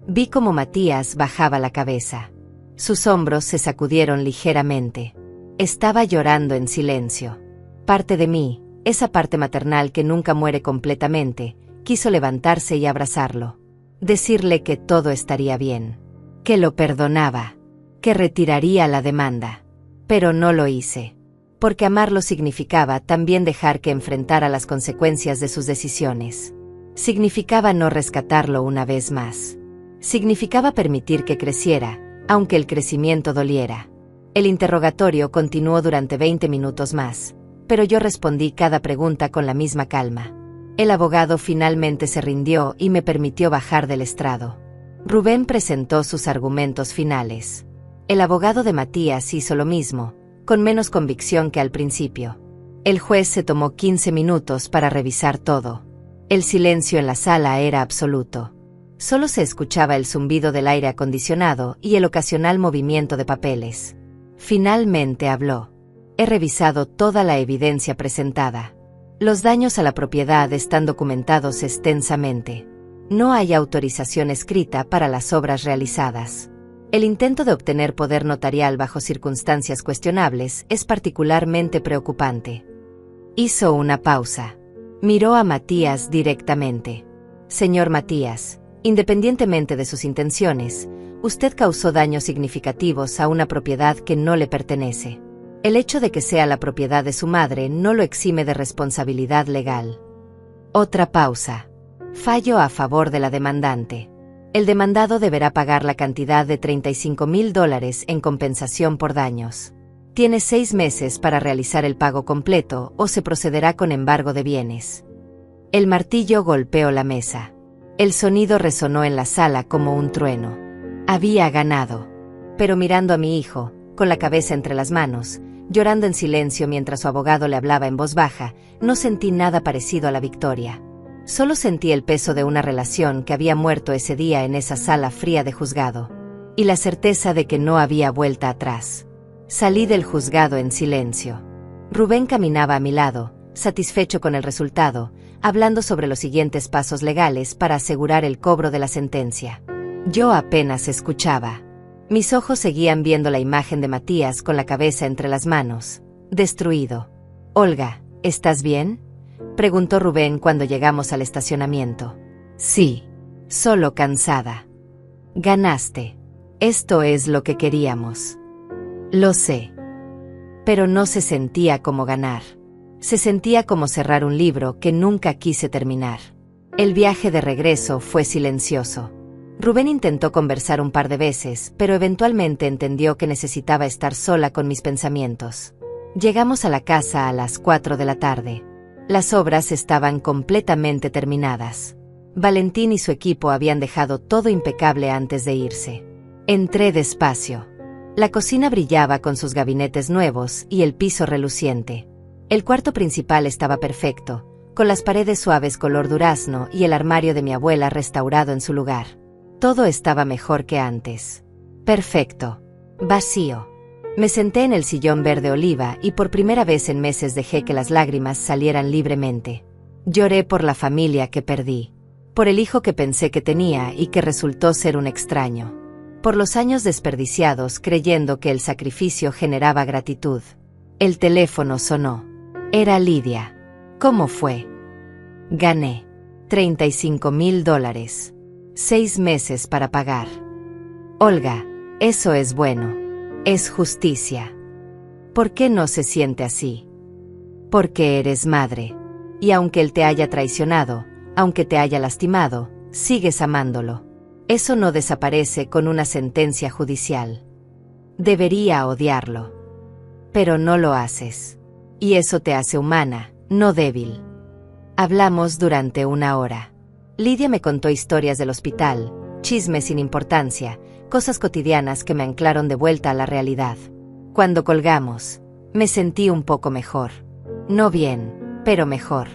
Vi cómo Matías bajaba la cabeza. Sus hombros se sacudieron ligeramente. Estaba llorando en silencio. Parte de mí, esa parte maternal que nunca muere completamente, quiso levantarse y abrazarlo. Decirle que todo estaría bien. Que lo perdonaba. Que retiraría la demanda. Pero no lo hice. Porque amarlo significaba también dejar que enfrentara las consecuencias de sus decisiones. Significaba no rescatarlo una vez más. Significaba permitir que creciera, aunque el crecimiento doliera. El interrogatorio continuó durante 20 minutos más, pero yo respondí cada pregunta con la misma calma. El abogado finalmente se rindió y me permitió bajar del estrado. Rubén presentó sus argumentos finales. El abogado de Matías hizo lo mismo, con menos convicción que al principio. El juez se tomó 15 minutos para revisar todo. El silencio en la sala era absoluto. Solo se escuchaba el zumbido del aire acondicionado y el ocasional movimiento de papeles. Finalmente habló. He revisado toda la evidencia presentada. Los daños a la propiedad están documentados extensamente. No hay autorización escrita para las obras realizadas. El intento de obtener poder notarial bajo circunstancias cuestionables es particularmente preocupante. Hizo una pausa. Miró a Matías directamente. Señor Matías, independientemente de sus intenciones, usted causó daños significativos a una propiedad que no le pertenece. El hecho de que sea la propiedad de su madre no lo exime de responsabilidad legal. Otra pausa. Fallo a favor de la demandante. El demandado deberá pagar la cantidad de $35,000 en compensación por daños. Tiene 6 meses para realizar el pago completo o se procederá con embargo de bienes. El martillo golpeó la mesa. El sonido resonó en la sala como un trueno. Había ganado. Pero mirando a mi hijo, con la cabeza entre las manos, llorando en silencio mientras su abogado le hablaba en voz baja, no sentí nada parecido a la victoria. Solo sentí el peso de una relación que había muerto ese día en esa sala fría de juzgado. Y la certeza de que no había vuelta atrás. Salí del juzgado en silencio. Rubén caminaba a mi lado, satisfecho con el resultado, hablando sobre los siguientes pasos legales para asegurar el cobro de la sentencia. Yo apenas escuchaba. Mis ojos seguían viendo la imagen de Matías con la cabeza entre las manos, destruido. «Olga, ¿estás bien?», preguntó Rubén cuando llegamos al estacionamiento. «Sí, solo cansada». «Ganaste. Esto es lo que queríamos». «Lo sé». Pero no se sentía como ganar. Se sentía como cerrar un libro que nunca quise terminar. El viaje de regreso fue silencioso. Rubén intentó conversar un par de veces, pero eventualmente entendió que necesitaba estar sola con mis pensamientos. Llegamos a la casa a las 4 de la tarde. Las obras estaban completamente terminadas. Valentín y su equipo habían dejado todo impecable antes de irse. Entré despacio. La cocina brillaba con sus gabinetes nuevos y el piso reluciente. El cuarto principal estaba perfecto, con las paredes suaves color durazno y el armario de mi abuela restaurado en su lugar. Todo estaba mejor que antes. Perfecto. Vacío. Me senté en el sillón verde oliva y por primera vez en meses dejé que las lágrimas salieran libremente. Lloré por la familia que perdí. Por el hijo que pensé que tenía y que resultó ser un extraño. Por los años desperdiciados creyendo que el sacrificio generaba gratitud. El teléfono sonó. Era Lidia. ¿Cómo fue? Gané. $35,000. 6 meses para pagar. Olga, eso es bueno. Es justicia. ¿Por qué no se siente así? Porque eres madre. Y aunque él te haya traicionado, aunque te haya lastimado, sigues amándolo. Eso no desaparece con una sentencia judicial. Debería odiarlo. Pero no lo haces. Y eso te hace humana, no débil. Hablamos durante 1 hora. Lidia me contó historias del hospital, chismes sin importancia, cosas cotidianas que me anclaron de vuelta a la realidad. Cuando colgamos, me sentí un poco mejor. No bien, pero mejor.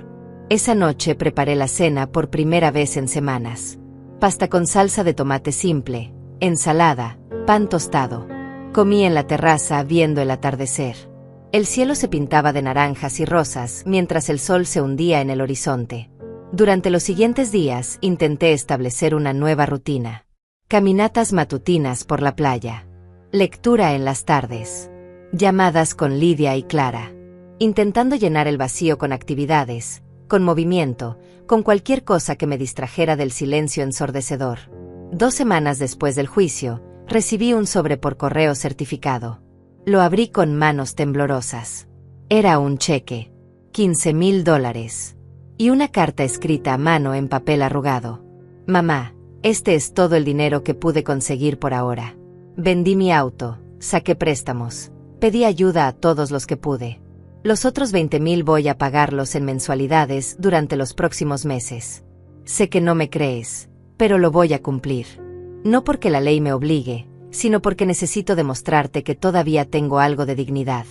Esa noche preparé la cena por primera vez en semanas. Pasta con salsa de tomate simple, ensalada, pan tostado. Comí en la terraza viendo el atardecer. El cielo se pintaba de naranjas y rosas mientras el sol se hundía en el horizonte. Durante los siguientes días intenté establecer una nueva rutina. Caminatas matutinas por la playa. Lectura en las tardes. Llamadas con Lidia y Clara. Intentando llenar el vacío con actividades, con movimiento, con cualquier cosa que me distrajera del silencio ensordecedor. 2 semanas después del juicio, recibí un sobre por correo certificado. Lo abrí con manos temblorosas. Era un cheque. $15,000. Y una carta escrita a mano en papel arrugado. Mamá, este es todo el dinero que pude conseguir por ahora. Vendí mi auto, saqué préstamos, pedí ayuda a todos los que pude. Los otros 20,000 voy a pagarlos en mensualidades durante los próximos meses. Sé que no me crees, pero lo voy a cumplir. No porque la ley me obligue, sino porque necesito demostrarte que todavía tengo algo de dignidad.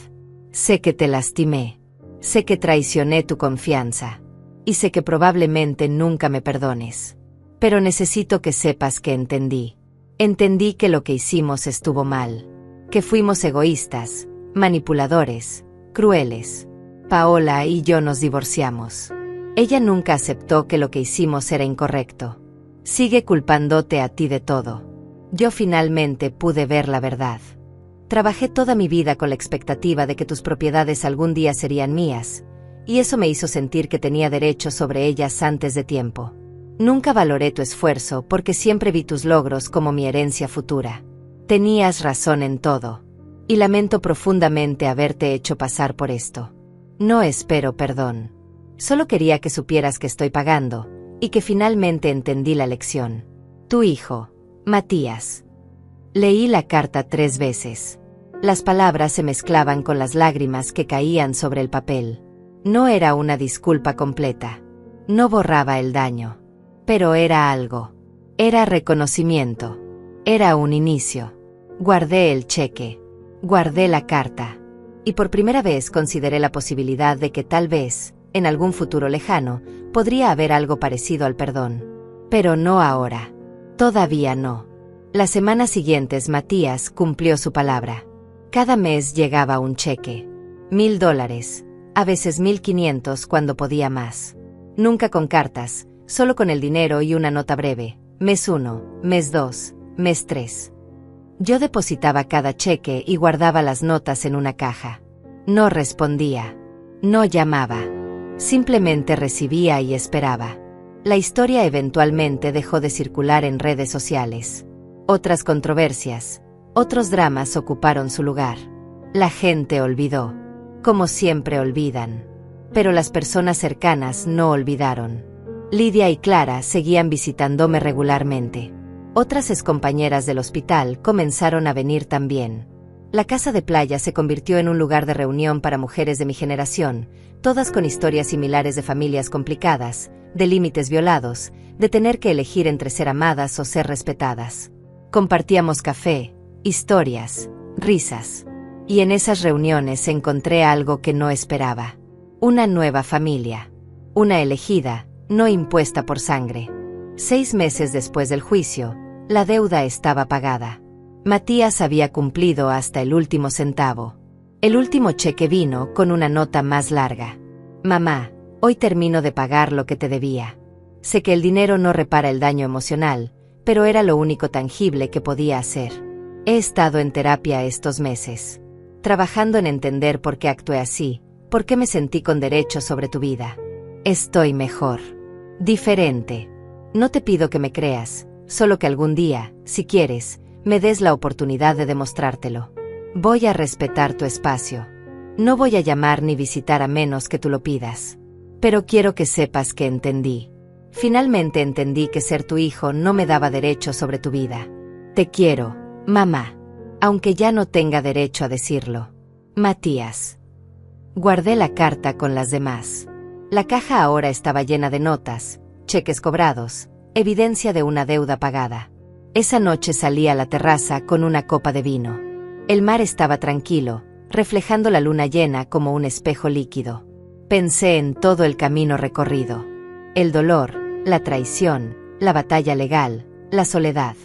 Sé que te lastimé. Sé que traicioné tu confianza. Y sé que probablemente nunca me perdones. Pero necesito que sepas que entendí. Entendí que lo que hicimos estuvo mal. Que fuimos egoístas, manipuladores, crueles. Paola y yo nos divorciamos. Ella nunca aceptó que lo que hicimos era incorrecto. Sigue culpándote a ti de todo. Yo finalmente pude ver la verdad. Trabajé toda mi vida con la expectativa de que tus propiedades algún día serían mías, y eso me hizo sentir que tenía derecho sobre ellas antes de tiempo. Nunca valoré tu esfuerzo porque siempre vi tus logros como mi herencia futura. Tenías razón en todo. Y lamento profundamente haberte hecho pasar por esto. No espero perdón. Solo quería que supieras que estoy pagando, y que finalmente entendí la lección. Tu hijo, Matías. Leí la carta 3 veces. Las palabras se mezclaban con las lágrimas que caían sobre el papel. No era una disculpa completa. No borraba el daño. Pero era algo. Era reconocimiento. Era un inicio. Guardé el cheque. Guardé la carta. Y por primera vez consideré la posibilidad de que tal vez, en algún futuro lejano, podría haber algo parecido al perdón. Pero no ahora. Todavía no. Las semanas siguientes Matías cumplió su palabra. Cada mes llegaba un cheque. $1,000, a veces 1,500 cuando podía más. Nunca con cartas, solo con el dinero y una nota breve. Mes 1, mes 2, mes 3. Yo depositaba cada cheque y guardaba las notas en una caja. No respondía. No llamaba. Simplemente recibía y esperaba. La historia eventualmente dejó de circular en redes sociales. Otras controversias, otros dramas ocuparon su lugar. La gente olvidó. Como siempre olvidan. Pero las personas cercanas no olvidaron. Lidia y Clara seguían visitándome regularmente. Otras excompañeras del hospital comenzaron a venir también. La casa de playa se convirtió en un lugar de reunión para mujeres de mi generación, todas con historias similares de familias complicadas, de límites violados, de tener que elegir entre ser amadas o ser respetadas. Compartíamos café, historias, risas. Y en esas reuniones encontré algo que no esperaba. Una nueva familia. Una elegida, no impuesta por sangre. 6 meses después del juicio, la deuda estaba pagada. Matías había cumplido hasta el último centavo. El último cheque vino con una nota más larga. Mamá, hoy termino de pagar lo que te debía. Sé que el dinero no repara el daño emocional, pero era lo único tangible que podía hacer. He estado en terapia estos meses, trabajando en entender por qué actué así, por qué me sentí con derecho sobre tu vida. Estoy mejor. Diferente. No te pido que me creas, solo que algún día, si quieres, me des la oportunidad de demostrártelo. Voy a respetar tu espacio. No voy a llamar ni visitar a menos que tú lo pidas. Pero quiero que sepas que entendí. Finalmente entendí que ser tu hijo no me daba derecho sobre tu vida. Te quiero, mamá. Aunque ya no tenga derecho a decirlo. Matías. Guardé la carta con las demás. La caja ahora estaba llena de notas, cheques cobrados, evidencia de una deuda pagada. Esa noche salí a la terraza con una copa de vino. El mar estaba tranquilo, reflejando la luna llena como un espejo líquido. Pensé en todo el camino recorrido. El dolor, la traición, la batalla legal, la soledad.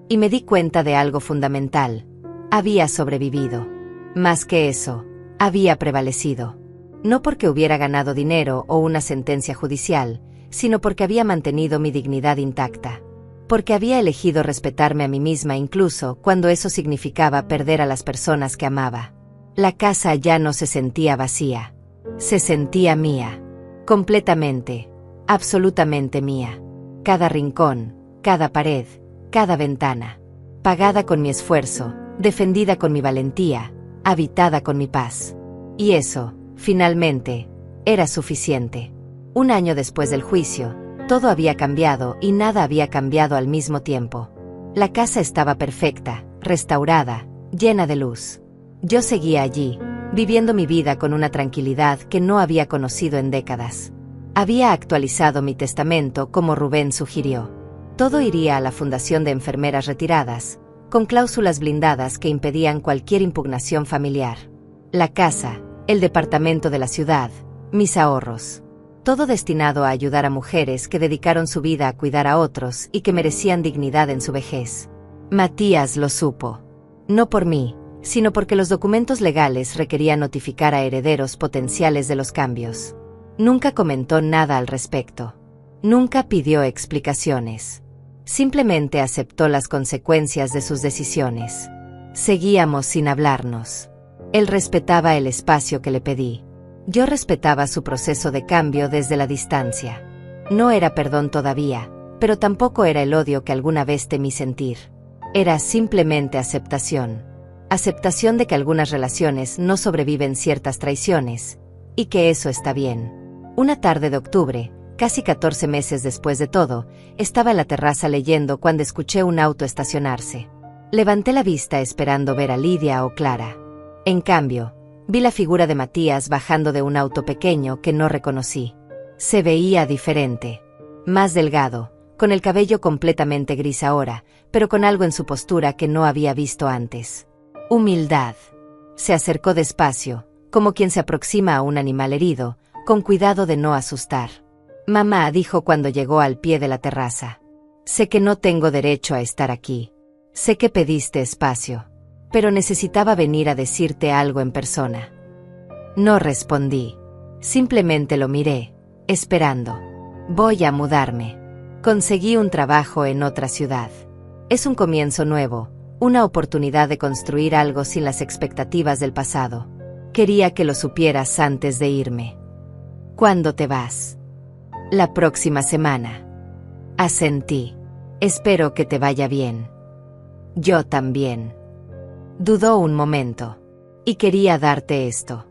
Y me di cuenta de algo fundamental. Había sobrevivido. Más que eso, había prevalecido. No porque hubiera ganado dinero o una sentencia judicial, sino porque había mantenido mi dignidad intacta. Porque había elegido respetarme a mí misma incluso cuando eso significaba perder a las personas que amaba. La casa ya no se sentía vacía. Se sentía mía. Completamente, absolutamente mía. Cada rincón, cada pared, cada ventana. Pagada con mi esfuerzo, defendida con mi valentía, habitada con mi paz. Y eso, finalmente, era suficiente. Un año después del juicio, todo había cambiado y nada había cambiado al mismo tiempo. La casa estaba perfecta, restaurada, llena de luz. Yo seguía allí, viviendo mi vida con una tranquilidad que no había conocido en décadas. Había actualizado mi testamento como Rubén sugirió. Todo iría a la Fundación de Enfermeras Retiradas, con cláusulas blindadas que impedían cualquier impugnación familiar. La casa, el departamento de la ciudad, mis ahorros. Todo destinado a ayudar a mujeres que dedicaron su vida a cuidar a otros y que merecían dignidad en su vejez. Matías lo supo. No por mí, sino porque los documentos legales requerían notificar a herederos potenciales de los cambios. Nunca comentó nada al respecto. Nunca pidió explicaciones. Simplemente aceptó las consecuencias de sus decisiones. Seguíamos sin hablarnos. Él respetaba el espacio que le pedí. Yo respetaba su proceso de cambio desde la distancia. No era perdón todavía, pero tampoco era el odio que alguna vez temí sentir. Era simplemente aceptación. Aceptación de que algunas relaciones no sobreviven ciertas traiciones, y que eso está bien. Una tarde de octubre, casi 14 meses después de todo, estaba en la terraza leyendo cuando escuché un auto estacionarse. Levanté la vista esperando ver a Lidia o Clara. En cambio, vi la figura de Matías bajando de un auto pequeño que no reconocí. Se veía diferente. Más delgado, con el cabello completamente gris ahora, pero con algo en su postura que no había visto antes. Humildad. Se acercó despacio, como quien se aproxima a un animal herido, con cuidado de no asustar. Mamá, dijo cuando llegó al pie de la terraza. Sé que no tengo derecho a estar aquí. Sé que pediste espacio. Pero necesitaba venir a decirte algo en persona. No respondí. Simplemente lo miré, esperando. Voy a mudarme. Conseguí un trabajo en otra ciudad. Es un comienzo nuevo. Una oportunidad de construir algo sin las expectativas del pasado. Quería que lo supieras antes de irme. ¿Cuándo te vas? La próxima semana. Asentí. Espero que te vaya bien. Yo también. Dudó un momento. Y quería darte esto.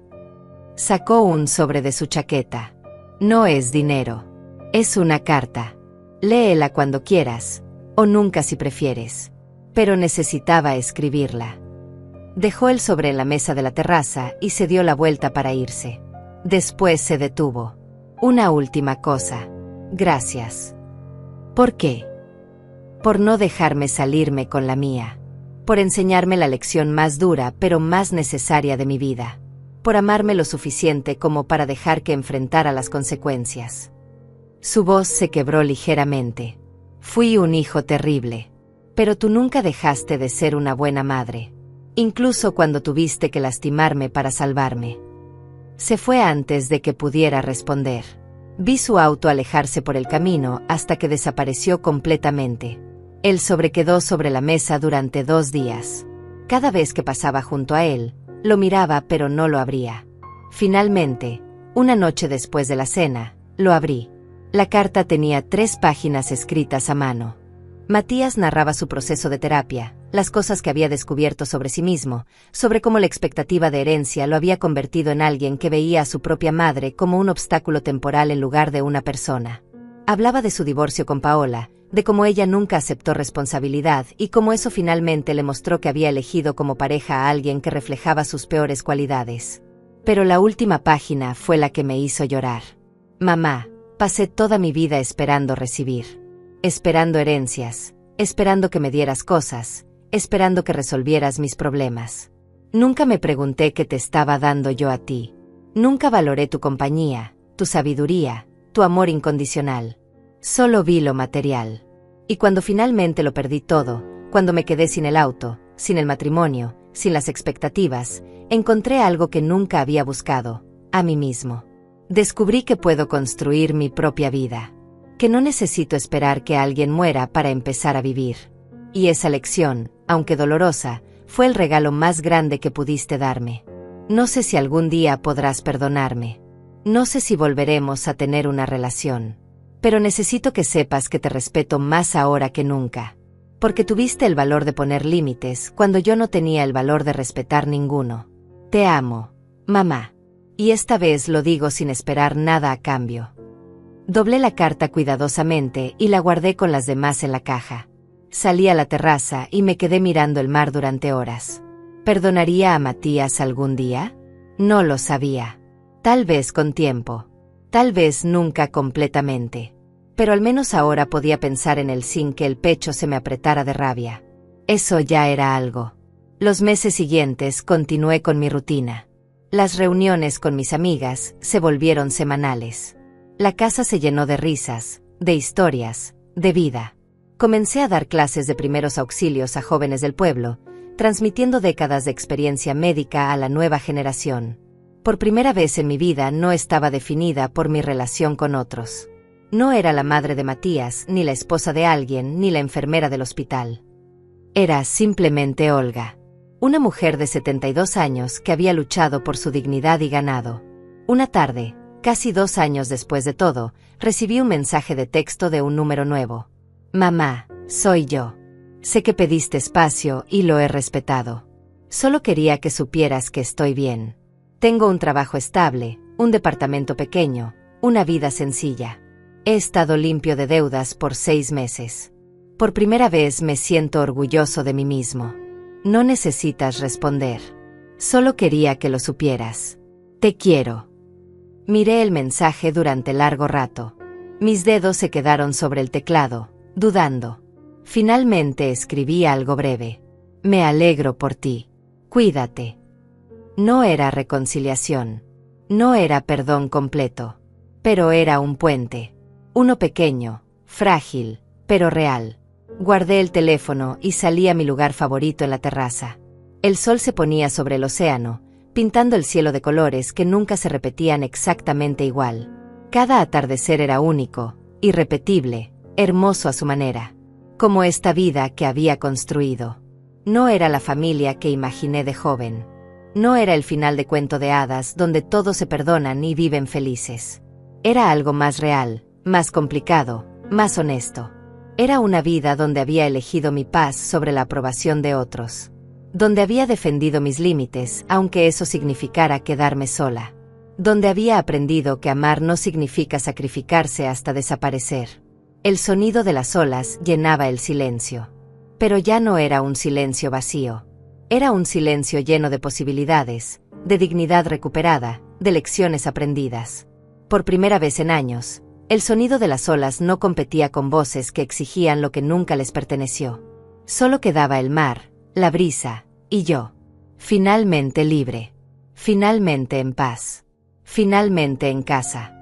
Sacó un sobre de su chaqueta. No es dinero. Es una carta. Léela cuando quieras, o nunca si prefieres. Pero necesitaba escribirla. Dejó el sobre en la mesa de la terraza y se dio la vuelta para irse. Después se detuvo. Una última cosa. Gracias. ¿Por qué? Por no dejarme salirme con la mía. Por enseñarme la lección más dura pero más necesaria de mi vida. Por amarme lo suficiente como para dejar que enfrentara las consecuencias. Su voz se quebró ligeramente. Fui un hijo terrible. Pero tú nunca dejaste de ser una buena madre. Incluso cuando tuviste que lastimarme para salvarme. Se fue antes de que pudiera responder. Vi su auto alejarse por el camino hasta que desapareció completamente. El sobre quedó sobre la mesa durante 2 días. Cada vez que pasaba junto a él, lo miraba pero no lo abría. Finalmente, una noche después de la cena, lo abrí. La carta tenía 3 páginas escritas a mano. Matías narraba su proceso de terapia, las cosas que había descubierto sobre sí mismo, sobre cómo la expectativa de herencia lo había convertido en alguien que veía a su propia madre como un obstáculo temporal en lugar de una persona. Hablaba de su divorcio con Paola, de cómo ella nunca aceptó responsabilidad y cómo eso finalmente le mostró que había elegido como pareja a alguien que reflejaba sus peores cualidades. Pero la última página fue la que me hizo llorar. Mamá, pasé toda mi vida esperando recibir. Esperando herencias, esperando que me dieras cosas, esperando que resolvieras mis problemas. Nunca me pregunté qué te estaba dando yo a ti. Nunca valoré tu compañía, tu sabiduría, tu amor incondicional. Solo vi lo material. Y cuando finalmente lo perdí todo, cuando me quedé sin el auto, sin el matrimonio, sin las expectativas, encontré algo que nunca había buscado, a mí mismo. Descubrí que puedo construir mi propia vida, que no necesito esperar que alguien muera para empezar a vivir. Y esa lección, aunque dolorosa, fue el regalo más grande que pudiste darme. No sé si algún día podrás perdonarme. No sé si volveremos a tener una relación. Pero necesito que sepas que te respeto más ahora que nunca. Porque tuviste el valor de poner límites cuando yo no tenía el valor de respetar ninguno. Te amo, mamá. Y esta vez lo digo sin esperar nada a cambio. Doblé la carta cuidadosamente y la guardé con las demás en la caja. Salí a la terraza y me quedé mirando el mar durante horas. ¿Perdonaría a Matías algún día? No lo sabía. Tal vez con tiempo. Tal vez nunca completamente. Pero al menos ahora podía pensar en él sin que el pecho se me apretara de rabia. Eso ya era algo. Los meses siguientes continué con mi rutina. Las reuniones con mis amigas se volvieron semanales. La casa se llenó de risas, de historias, de vida. Comencé a dar clases de primeros auxilios a jóvenes del pueblo, transmitiendo décadas de experiencia médica a la nueva generación. Por primera vez en mi vida no estaba definida por mi relación con otros. No era la madre de Matías, ni la esposa de alguien, ni la enfermera del hospital. Era simplemente Olga. Una mujer de 72 años que había luchado por su dignidad y ganado. Una tarde, casi 2 años después de todo, recibí un mensaje de texto de un número nuevo. Mamá, soy yo. Sé que pediste espacio y lo he respetado. Solo quería que supieras que estoy bien. Tengo un trabajo estable, un departamento pequeño, una vida sencilla. He estado limpio de deudas por 6 meses. Por primera vez me siento orgulloso de mí mismo. No necesitas responder. Solo quería que lo supieras. Te quiero. Miré el mensaje durante largo rato. Mis dedos se quedaron sobre el teclado, dudando. Finalmente escribí algo breve. Me alegro por ti. Cuídate. No era reconciliación. No era perdón completo. Pero era un puente. Uno pequeño, frágil, pero real. Guardé el teléfono y salí a mi lugar favorito en la terraza. El sol se ponía sobre el océano, pintando el cielo de colores que nunca se repetían exactamente igual. Cada atardecer era único, irrepetible, hermoso a su manera. Como esta vida que había construido. No era la familia que imaginé de joven. No era el final de cuento de hadas donde todos se perdonan y viven felices. Era algo más real, más complicado, más honesto. Era una vida donde había elegido mi paz sobre la aprobación de otros. Donde había defendido mis límites, aunque eso significara quedarme sola. Donde había aprendido que amar no significa sacrificarse hasta desaparecer. El sonido de las olas llenaba el silencio. Pero ya no era un silencio vacío. Era un silencio lleno de posibilidades, de dignidad recuperada, de lecciones aprendidas. Por primera vez en años, el sonido de las olas no competía con voces que exigían lo que nunca les perteneció. Solo quedaba el mar, la brisa, y yo. Finalmente libre. Finalmente en paz. Finalmente en casa.